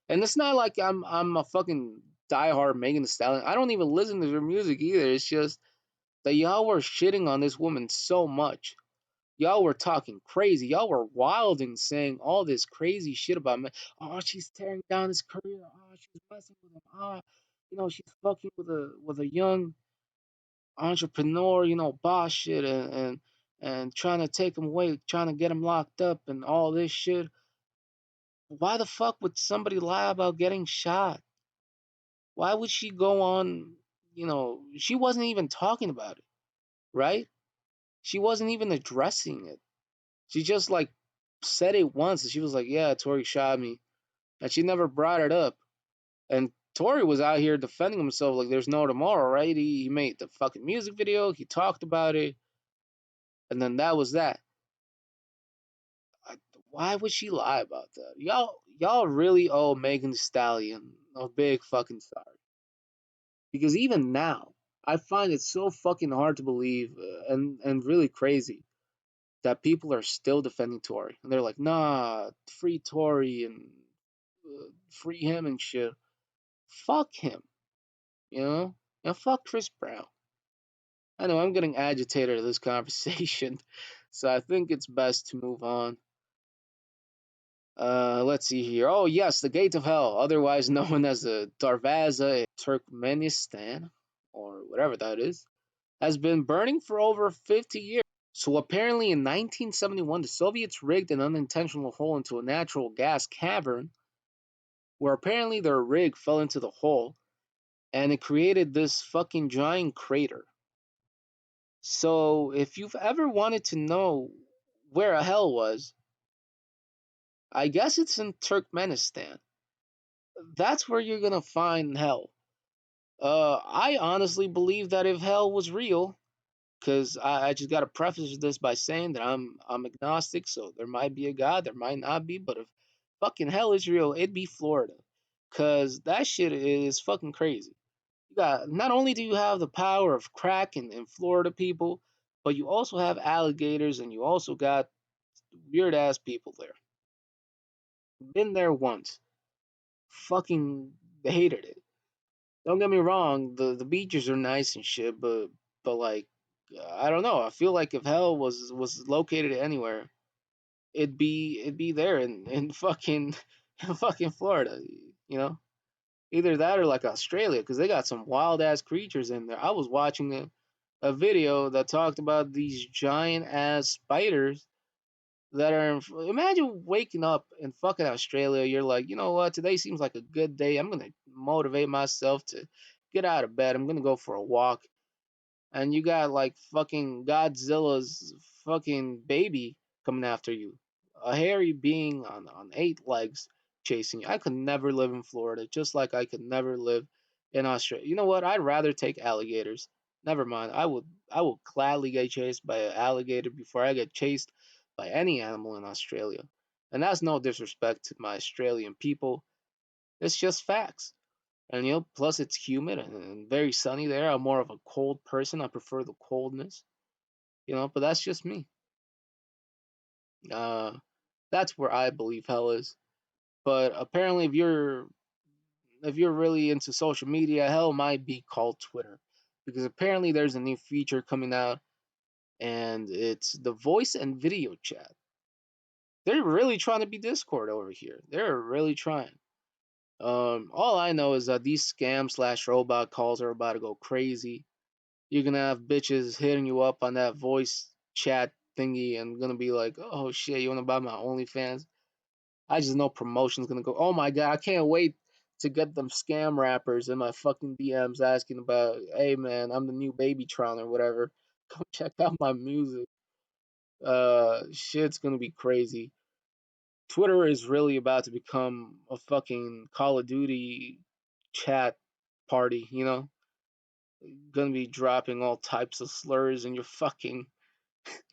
And it's not like I'm a fucking diehard Megan Thee Stallion. I don't even listen to her music either. It's just that y'all were shitting on this woman so much. Y'all were talking crazy. Y'all were wilding, saying all this crazy shit about me. Oh, she's tearing down his career. Oh, she's messing with him. She's fucking with a young entrepreneur. Boss shit and trying to take him away, trying to get him locked up and all this shit. Why the fuck would somebody lie about getting shot? Why would she go on? She wasn't even talking about it, right? She wasn't even addressing it. She just like said it once and she was like, yeah, Tory shot me. And she never brought it up. And Tory was out here defending himself like there's no tomorrow, right? He made the fucking music video, he talked about it, and then that was that. Why would she lie about that? Y'all really owe Megan Thee Stallion a big fucking sorry. Because even now, I find it so fucking hard to believe and really crazy that people are still defending Tory. And they're like, nah, free Tory and free him and shit. Fuck him, you know? And fuck Chris Brown. I know I'm getting agitated at this conversation, so I think it's best to move on. Let's see here. Oh, yes, the Gate of Hell, otherwise known as the Darvaza in Turkmenistan, or whatever that is, has been burning for over 50 years. So apparently in 1971, the Soviets rigged an unintentional hole into a natural gas cavern where apparently their rig fell into the hole and it created this fucking giant crater. So if you've ever wanted to know where a hell was, I guess it's in Turkmenistan. That's where you're gonna find hell. I honestly believe that if hell was real, because I just gotta preface this by saying that I'm agnostic, so there might be a God, there might not be, but if fucking hell is real, it'd be Florida, cause that shit is fucking crazy. You got not only do you have the power of crack in Florida people, but you also have alligators and you also got weird ass people there. Been there once, fucking hated it. Don't get me wrong, the beaches are nice and shit, but like I don't know. I feel like if hell was located anywhere, it'd be there in fucking in fucking Florida, you know? Either that or like Australia, because they got some wild ass creatures in there. I was watching a video that talked about these giant ass spiders that are imagine waking up in fucking Australia. You're like, you know what? Today seems like a good day. I'm gonna motivate myself to get out of bed. I'm gonna go for a walk. And you got like fucking Godzilla's fucking baby coming after you, a hairy being on eight legs chasing you. I could never live in Florida, just like I could never live in Australia. You know what? I'd rather take alligators. Never mind. I will gladly get chased by an alligator before I get chased by any animal in Australia. And that's no disrespect to my Australian people. It's just facts. And plus it's humid and very sunny there. I'm more of a cold person. I prefer the coldness. But that's just me. Uh, that's where I believe hell is. But apparently, if you're really into social media, hell might be called Twitter, because apparently there's a new feature coming out, and it's the voice and video chat. They're really trying to be Discord over here. They're really trying. All I know is that these scam slash robot calls are about to go crazy. You're gonna have bitches hitting you up on that voice chat thingy and gonna be like, oh shit, you wanna buy my OnlyFans? I just know promotion's gonna go. Oh my god, I can't wait to get them scam rappers in my fucking DMs asking about, hey man, I'm the new Babytron or whatever. Come check out my music. Shit's gonna be crazy. Twitter is really about to become a fucking Call of Duty chat party, Gonna be dropping all types of slurs in your fucking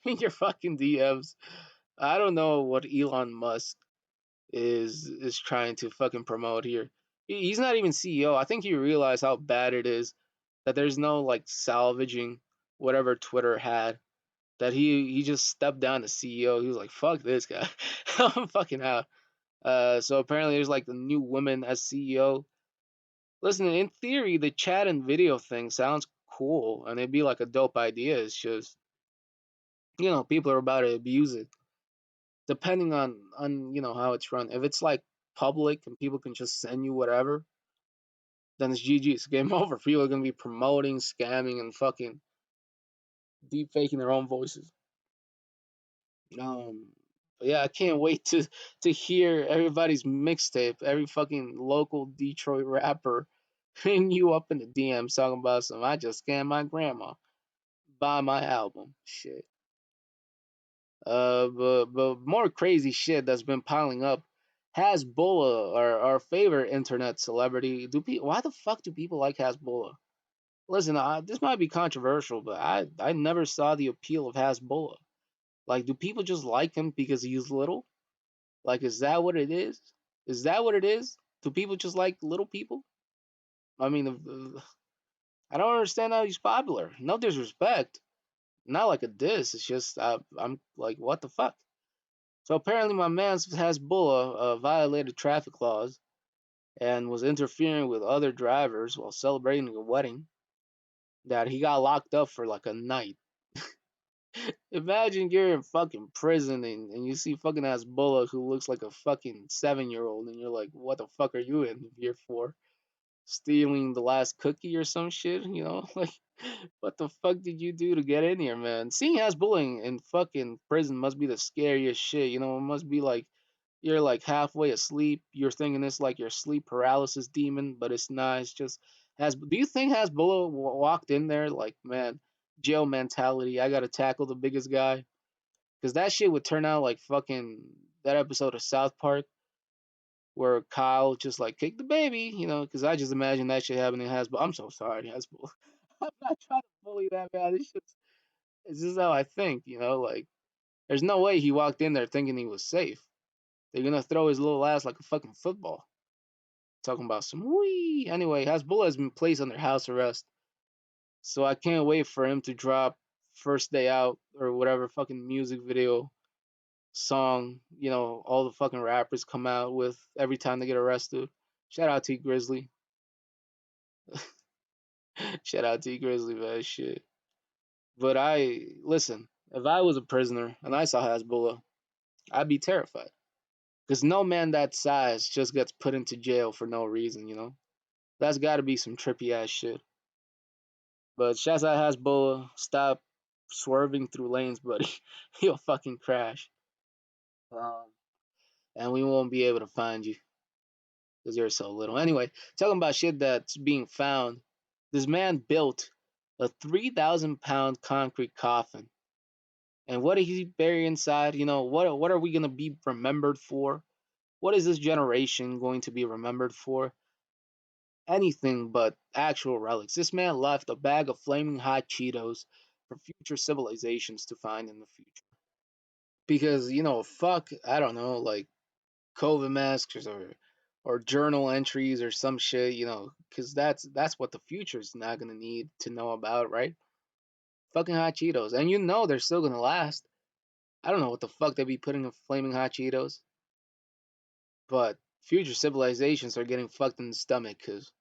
in your fucking DMs. I don't know what Elon Musk is trying to fucking promote here. He's not even CEO. I think he realized how bad it is that there's no like salvaging whatever Twitter had. That he just stepped down to CEO. He was like, "Fuck this guy, I'm fucking out." So apparently there's like the new woman as CEO. Listen, in theory, the chat and video thing sounds cool, and it'd be like a dope idea. It's just people are about to abuse it, depending on how it's run. If it's like public and people can just send you whatever, then it's GG. It's game over. People are gonna be promoting, scamming, and fucking deep faking their own voices. Um, but yeah, I can't wait to hear everybody's mixtape. Every fucking local Detroit rapper hitting you up in the DMs talking about some. I just scammed my grandma. Buy my album. Shit. But more crazy shit that's been piling up. Hasbullah, our favorite internet celebrity. Why the fuck do people like Hasbullah? Listen, this might be controversial, but I never saw the appeal of Hasbullah. Like, do people just like him because he's little? Like, is that what it is? Is that what it is? Do people just like little people? I mean, I don't understand how he's popular. No disrespect, not like a diss. It's just I'm like, what the fuck? So apparently, my man Hasbullah violated traffic laws and was interfering with other drivers while celebrating a wedding. That he got locked up for like a night. Imagine you're in fucking prison and you see fucking Hasbullah who looks like a fucking 7-year old, and you're like, what the fuck are you in here for? Stealing the last cookie or some shit, you know? Like, what the fuck did you do to get in here, man? Seeing as bullying in fucking prison must be the scariest shit, you know? It must be like you're like halfway asleep. You're thinking it's like your sleep paralysis demon, but it's not. It's just has. Do you think Hasbullah walked in there like, man, jail mentality? I gotta tackle the biggest guy, because that shit would turn out like fucking that episode of South Park where Kyle just like kicked the baby, you know, because I just imagine that shit happening to Hasbro. I'm so sorry, Hasbro. I'm not trying to bully that man. It's just how I think, you know, like there's no way he walked in there thinking he was safe. They're gonna throw his little ass like a fucking football. Talking about some wee. Anyway, Hasbullah has been placed under house arrest, so I can't wait for him to drop first day out or whatever fucking music video song, you know, all the fucking rappers come out with every time they get arrested. Shout out to Grizzly. Shout out to Grizzly, man. Shit. But listen, if I was a prisoner and I saw Hasbullah, I'd be terrified. Because no man that size just gets put into jail for no reason, you know? That's gotta be some trippy ass shit. But shouts out Hasbullah, stop swerving through lanes, buddy. You'll fucking crash. Um, and we won't be able to find you because you're so little. Anyway, talking about shit that's being found, this man built a 3,000 pound concrete coffin. And what did he bury inside? You know, what are we gonna be remembered for? What is this generation going to be remembered for? Anything but actual relics. This man left a bag of flaming hot Cheetos for future civilizations to find in the future. Because, you know, fuck, I don't know, like COVID masks or journal entries or some shit, you know, because that's what the future's not gonna need to know about, right? Fucking hot Cheetos, and you know they're still gonna last. I don't know what the fuck they be putting in flaming hot Cheetos, but future civilizations are getting fucked in the stomach because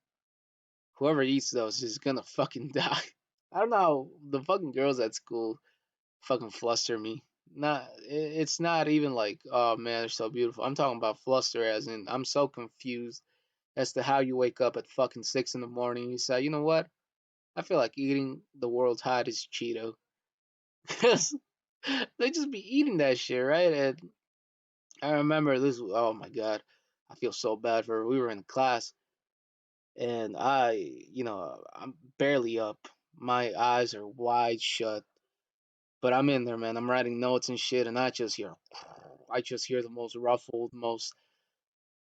whoever eats those is gonna fucking die. I don't know. The fucking girls at school fucking fluster me. Not, it's not even like, oh man, they're so beautiful. I'm talking about fluster as in I'm so confused as to how you wake up at fucking 6 in the morning. You say, you know what? I feel like eating the world's hottest Cheeto. Because they just be eating that shit, right? And I remember this. Oh my god, I feel so bad for her. We were in class, and you know, I'm barely up. My eyes are wide shut, but I'm in there, man. I'm writing notes and shit, and I just hear the most ruffled, most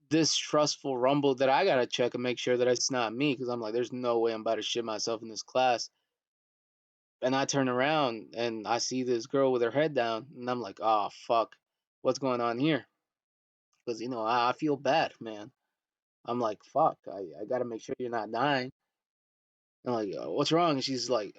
distrustful rumble that I gotta check and make sure that it's not me, because I'm like, there's no way I'm about to shit myself in this class. And I turn around and I see this girl with her head down, and I'm like, oh fuck, what's going on here? Because you know, I feel bad, man. I'm like, fuck, I gotta make sure you're not dying. I'm like, what's wrong? And she's like,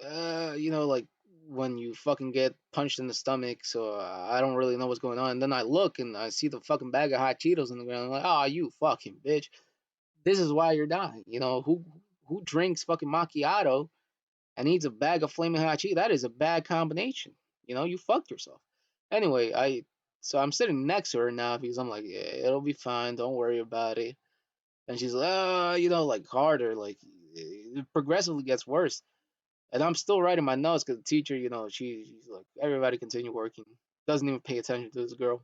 you know, like when you fucking get punched in the stomach, so I don't really know what's going on. And then I look and I see the fucking bag of hot Cheetos on the ground. I'm like, oh, you fucking bitch. This is why you're dying. You know, who drinks fucking macchiato and eats a bag of flaming hot Cheetos? That is a bad combination. You know, you fucked yourself. Anyway, so I'm sitting next to her now because I'm like, yeah, it'll be fine. Don't worry about it. And she's like, you know, like harder, like it progressively gets worse. And I'm still writing my notes because the teacher, you know, she's like, everybody continue working. Doesn't even pay attention to this girl.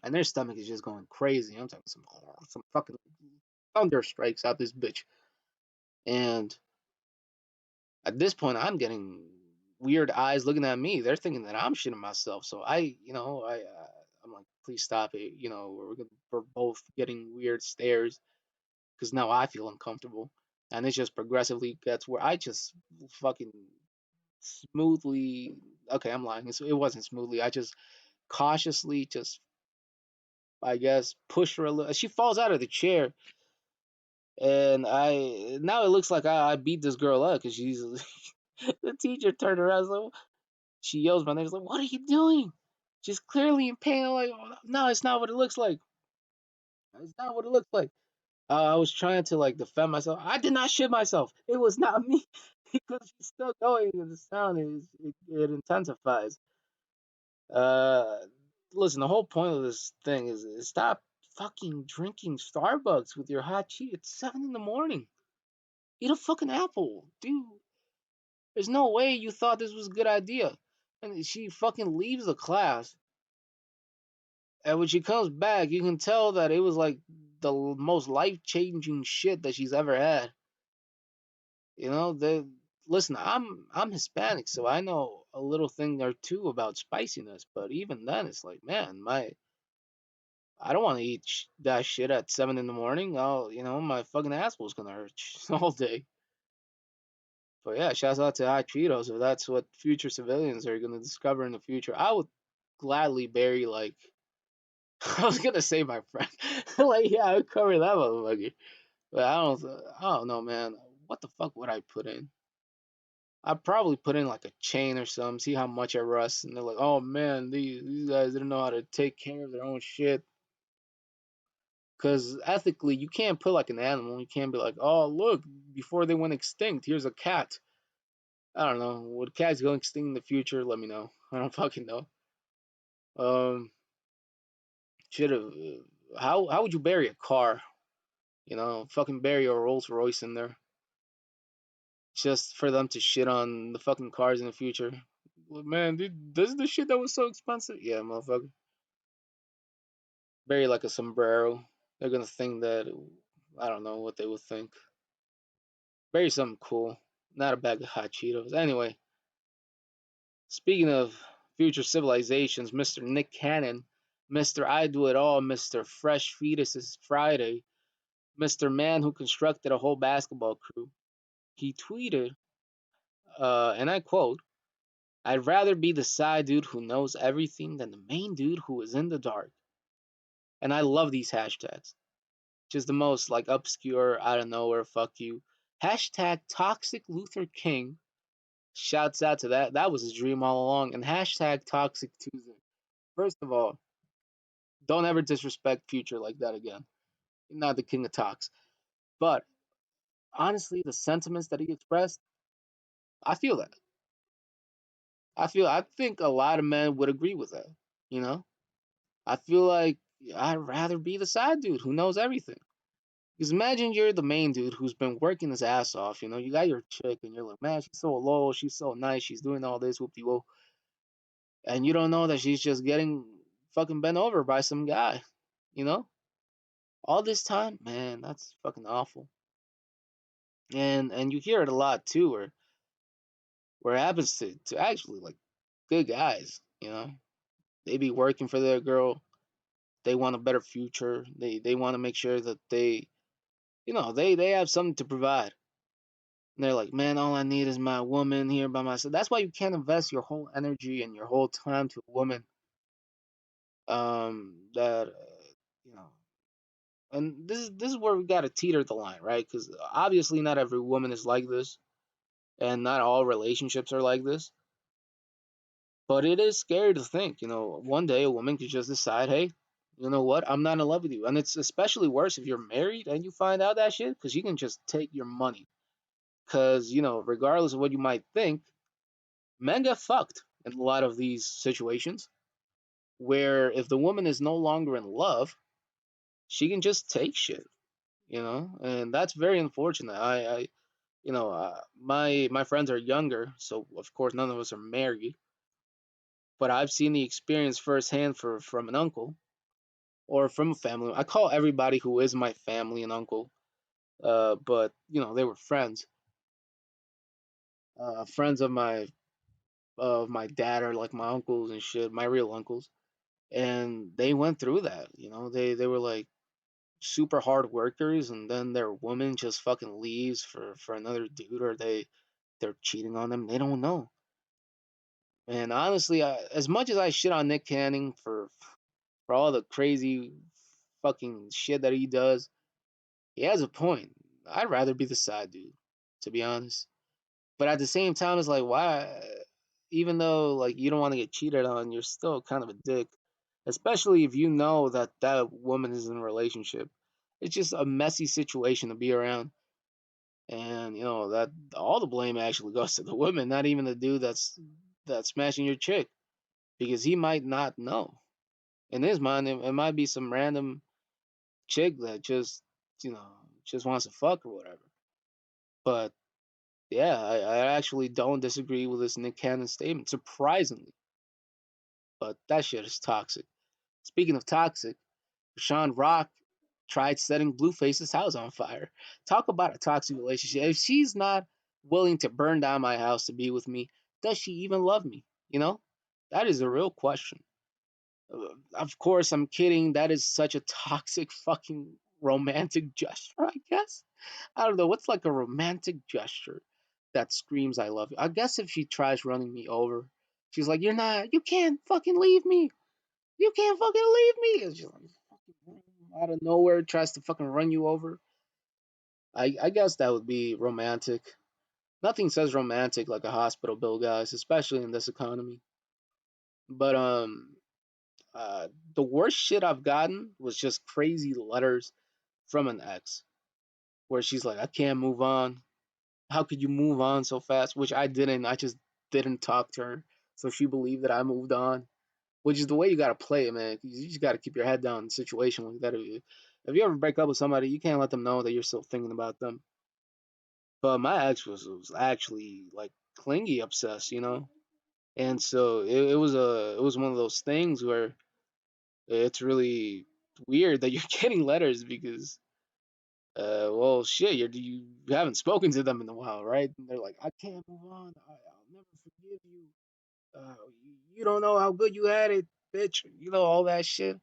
And their stomach is just going crazy. I'm talking some fucking thunder strikes out this bitch. And at this point, I'm getting weird eyes looking at me. They're thinking that I'm shitting myself. So you know, I'm like, please stop it. You know, we're both getting weird stares because now I feel uncomfortable. And it just progressively gets where I just fucking smoothly. Okay, I'm lying. It wasn't smoothly. I just cautiously just I guess, push her a little. She falls out of the chair, and I now it looks like I beat this girl up because she's the teacher turned around, like, she yells my name, like, "What are you doing?" She's clearly in pain. I'm like, no, it's not what it looks like. It's not what it looks like. I was trying to like defend myself. I did not shit myself. It was not me because she's still going, and the sound it intensifies. Uh, Listen, the whole point of this thing is stop fucking drinking Starbucks with your hot tea. It's 7 in the morning. Eat a fucking apple, dude. There's no way you thought this was a good idea. And she fucking leaves the class, and when she comes back, you can tell that it was like the most life changing shit that she's ever had. You know, listen, I'm Hispanic, so I know a little thing or two about spiciness. But even then, it's like, man, I don't want to eat that shit at 7 in the morning. My fucking asshole's gonna hurt all day. But yeah, shouts out to hot Cheetos. If that's what future civilians are gonna discover in the future, I would gladly bury like I was gonna say my friend. Like, yeah, I would cover that motherfucker. But I don't know, man. What the fuck would I put in? I'd probably put in like a chain or something, see how much I rust. And they're like, oh man, these guys didn't know how to take care of their own shit. Because ethically, you can't put like an animal. You can't be like, oh, look, before they went extinct, here's a cat. I don't know. Would cats go extinct in the future? Let me know. I don't fucking know. Um, should have. How would you bury a car? Fucking bury a Rolls Royce in there just for them to shit on the fucking cars in the future. Well, man, dude, this is the shit that was so expensive. Yeah, motherfucker. Bury like a sombrero. They're gonna think that I don't know what they would think. Bury something cool, not a bag of hot Cheetos. Anyway, speaking of future civilizations, Mr. Nick Cannon, Mr. I Do It All, Mr. Fresh Fetuses Friday, Mr. Man Who Constructed a Whole Basketball Crew, he tweeted, and I quote, I'd rather be the side dude who knows everything than the main dude who is in the dark. And I love these hashtags. Just the most like obscure, out of nowhere, fuck you. Hashtag Toxic Luther King. Shouts out to that. That was his dream all along. And hashtag Toxic Tuesday. First of all, don't ever disrespect Future like that again. You're not the king of talks. But honestly, the sentiments that he expressed, I feel that. I think a lot of men would agree with that. You know? I feel like I'd rather be the side dude who knows everything. Because imagine you're the main dude who's been working his ass off. You got your chick, and you're like, man, she's so low, she's so nice, she's doing all this, whoop de whoop. And you don't know that she's just getting fucking bent over by some guy. You know? All this time, man, that's fucking awful. And you hear it a lot too, where it happens to actually like good guys. They be working for their girl. They want a better future. They want to make sure that they have something to provide. And they're like, man, all I need is my woman here by my side. That's why you can't invest your whole energy and your whole time to a woman. That you know, and this is where we gotta teeter the line, right? Because obviously not every woman is like this, and not all relationships are like this. But it is scary to think, one day a woman could just decide, hey, you know what, I'm not in love with you. And it's especially worse if you're married and you find out that shit, because you can just take your money. Because, regardless of what you might think, men get fucked in a lot of these situations where if the woman is no longer in love, she can just take shit, and that's very unfortunate. My friends are younger, so of course none of us are married, but I've seen the experience firsthand from an uncle or from a family. I call everybody who is my family an uncle, but they were friends. Friends of my dad are like my uncles and shit, my real uncles, and they went through that. They were like super hard workers, and then their woman just fucking leaves for another dude, or they're cheating on them. They don't know. And honestly, as much as I shit on Nick Canning for all the crazy fucking shit that he does, he has a point. I'd rather be the side dude, to be honest. But at the same time, it's like, why? Even though like you don't want to get cheated on, you're still kind of a dick, especially if you know that that woman is in a relationship. It's just a messy situation to be around, and you know that all the blame actually goes to the woman, not even the dude that's smashing your chick, because he might not know. In his mind, it might be some random chick that just you know just wants to fuck or whatever. But yeah, I actually don't disagree with this Nick Cannon statement, surprisingly. But that shit is toxic. Speaking of toxic, Sean Rock tried setting Blueface's house on fire. Talk about a toxic relationship. If she's not willing to burn down my house to be with me, does she even love me? You know? That is a real question. Of course, I'm kidding. That is such a toxic fucking romantic gesture, I guess. I don't know. What's like a romantic gesture that screams "I love you"? I guess if she tries running me over, she's like, "You're not. You can't fucking leave me. You can't fucking leave me." And she's like, fucking out of nowhere, tries to fucking run you over. I guess that would be romantic. Nothing says romantic like a hospital bill, guys, especially in this economy. But uh, the worst shit I've gotten was just crazy letters from an ex, where she's like, "I can't move on. How could you move on so fast?" Which I didn't. I just didn't talk to her, so she believed that I moved on. Which is the way you gotta play it, man. You just gotta keep your head down in a situation like that. If you ever break up with somebody, you can't let them know that you're still thinking about them. But my ex was actually like clingy obsessed, you know. And so it was one of those things where it's really weird that you're getting letters because well shit you haven't spoken to them in a while, right? And they're like, "I can't move on. I'll never forgive you. You don't know how good you had it, bitch," you know, all that shit.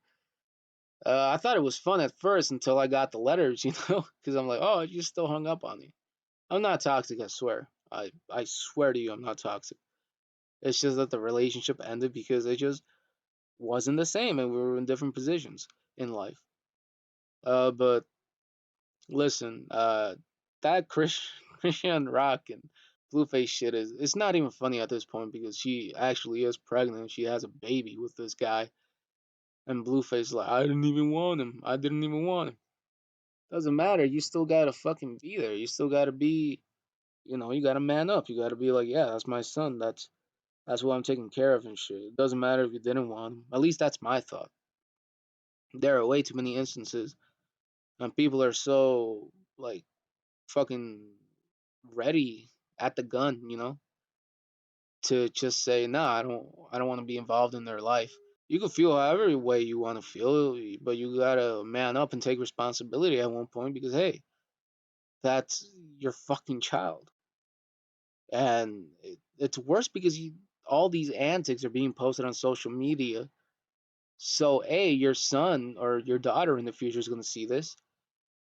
I thought it was fun at first until I got the letters, you know, because I'm like, "Oh, you still hung up on me." I'm not toxic, I swear. I swear to you, I'm not toxic. It's just that the relationship ended because it just wasn't the same, and we were in different positions in life. But listen, that Christian Rock and Blueface shit is it's not even funny at this point because she actually is pregnant. She has a baby with this guy, and Blueface is like, "I didn't even want him. I didn't even want him." Doesn't matter. You still gotta fucking be there. You still gotta be, you know, you gotta man up. You gotta be like, "Yeah, that's my son. That's what I'm taking care of and shit." It doesn't matter if you didn't want him. At least that's my thought. There are way too many instances, and people are so like fucking ready at the gun, you know, to just say, "Nah, I don't want to be involved in their life." You can feel however way you want to feel, but you gotta man up and take responsibility at one point because hey, that's your fucking child, and it's worse because all these antics are being posted on social media. So a your son or your daughter in the future is gonna see this,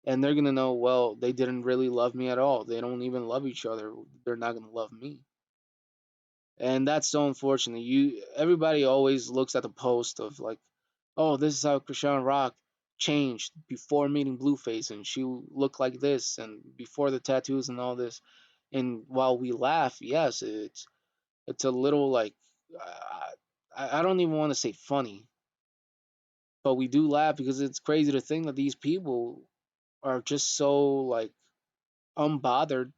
and they're gonna know, well, they didn't really love me at all. They don't even love each other. They're not gonna love me. And that's so unfortunate. Everybody always looks at the post of like, oh, this is how Chrisean Rock changed before meeting Blueface, and she looked like this, and before the tattoos and all this. And while we laugh, yes, it's a little like I don't even want to say funny, but we do laugh because it's crazy to think that these people are just so like unbothered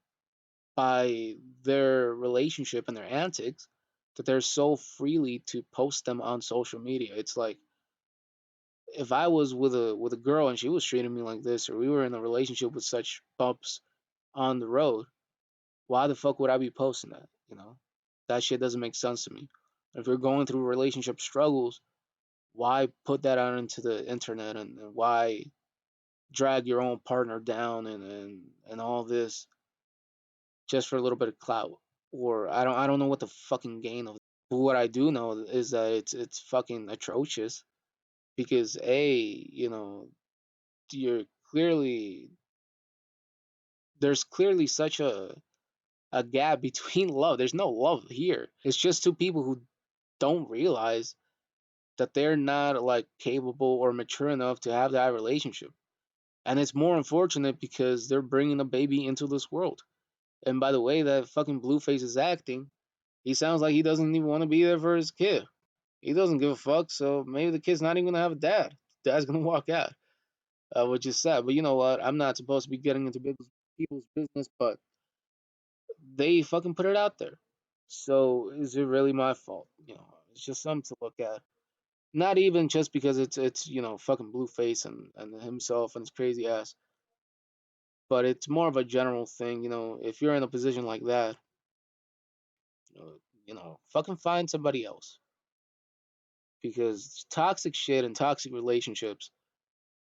by their relationship and their antics that they're so freely to post them on social media. It's like if I was with a girl and she was treating me like this, or we were in a relationship with such bumps on the road, why the fuck would I be posting that? You know, that shit doesn't make sense to me. If you're going through relationship struggles, why put that out into the internet and why drag your own partner down and all this just for a little bit of clout? Or I don't know what the fucking gain of. But what I do know is that it's fucking atrocious because a you know you're clearly there's clearly such a gap between love. There's no love here. It's just two people who don't realize that they're not like capable or mature enough to have that relationship. And it's more unfortunate because they're bringing a baby into this world. And by the way that fucking Blueface is acting, he sounds like he doesn't even want to be there for his kid. He doesn't give a fuck, so maybe the kid's not even gonna have a dad. Dad's gonna walk out, which is sad. But you know what? I'm not supposed to be getting into people's business, but they fucking put it out there. So is it really my fault? It's just something to look at. Not even just because it's fucking Blueface and himself and his crazy ass, but it's more of a general thing. If you're in a position like that, fucking find somebody else because toxic shit and toxic relationships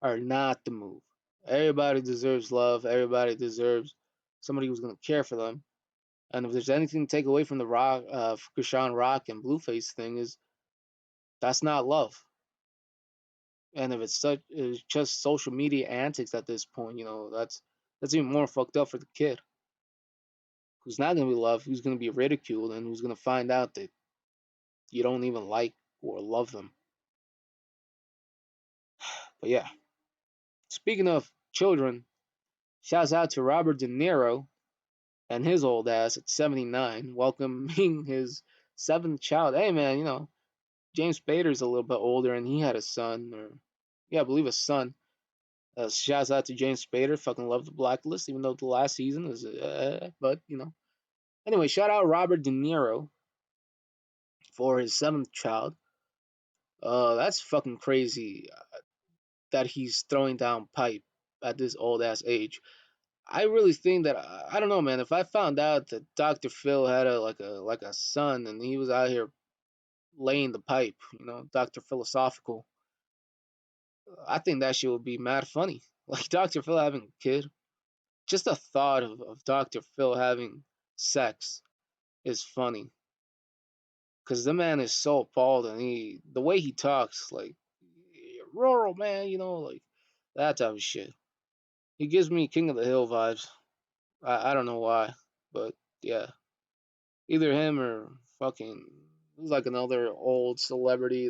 are not the move. Everybody deserves love. Everybody deserves somebody who's gonna care for them. And if there's anything to take away from the Chrisean Rock and Blueface thing, is that's not love. And if it's just social media antics at this point, that's even more fucked up for the kid who's not gonna be loved, who's gonna be ridiculed, and who's gonna find out that you don't even like or love them. But yeah, speaking of children, shouts out to Robert De Niro and his old ass at 79, welcoming his seventh child. Hey man, James Spader's a little bit older and he had a son, or yeah, I believe a son. Shouts out to James Spader. Fucking love the Blacklist, even though the last season is, but Anyway, shout out Robert De Niro for his seventh child. That's fucking crazy that he's throwing down pipe at this old ass age. I really think that I don't know, man. If I found out that Dr. Phil had a son and he was out here laying the pipe, Dr. Philosophical, I think that shit would be mad funny. Like Dr. Phil having a kid. Just the thought of Dr. Phil having sex is funny. Cause the man is so appalled and the way he talks, like rural man, like that type of shit. He gives me King of the Hill vibes. I don't know why, but yeah, either him or fucking who's like another old celebrity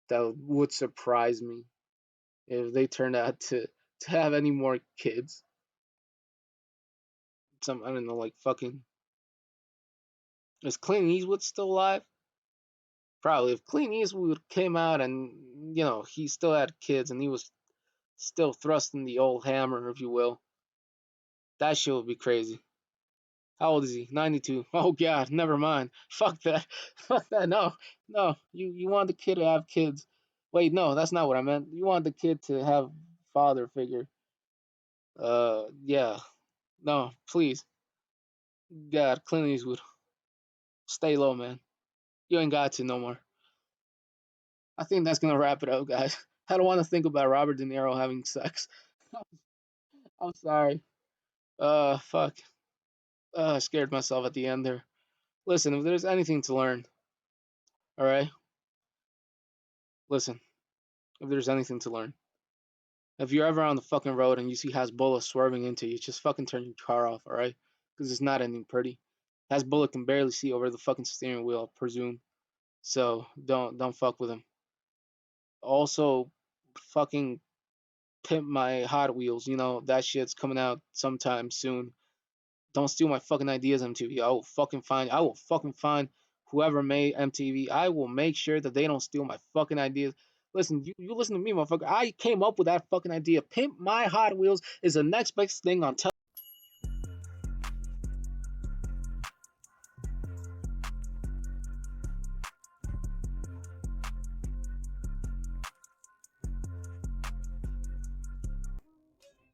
that would surprise me if they turned out to have any more kids. Some I don't know, like fucking is Clint Eastwood still alive? Probably. If Clint Eastwood came out and he still had kids and he was still thrusting the old hammer, if you will, that shit would be crazy. How old is he? 92. Oh God, never mind. Fuck that. Fuck that. No, no. You want the kid to have kids. Wait, no, that's not what I meant. You want the kid to have father figure. Yeah. No, please. God, Clint Eastwood, stay low, man. You ain't got to no more. I think that's gonna wrap it up, guys. I don't want to think about Robert De Niro having sex. I'm sorry. Fuck. I scared myself at the end there. Listen, if there's anything to learn, all right. Listen, if there's anything to learn, if you're ever on the fucking road and you see Hasbullah swerving into you, just fucking turn your car off, all right? Because it's not ending pretty. Hasbullah can barely see over the fucking steering wheel, I presume. So don't fuck with him. Also, fucking pimp my Hot Wheels. That shit's coming out sometime soon. Don't steal my fucking ideas, MTV. I will fucking find whoever made MTV. I will make sure that they don't steal my fucking ideas. Listen, you listen to me, motherfucker. I came up with that fucking idea. Pimp My Hot Wheels is the next best thing on television.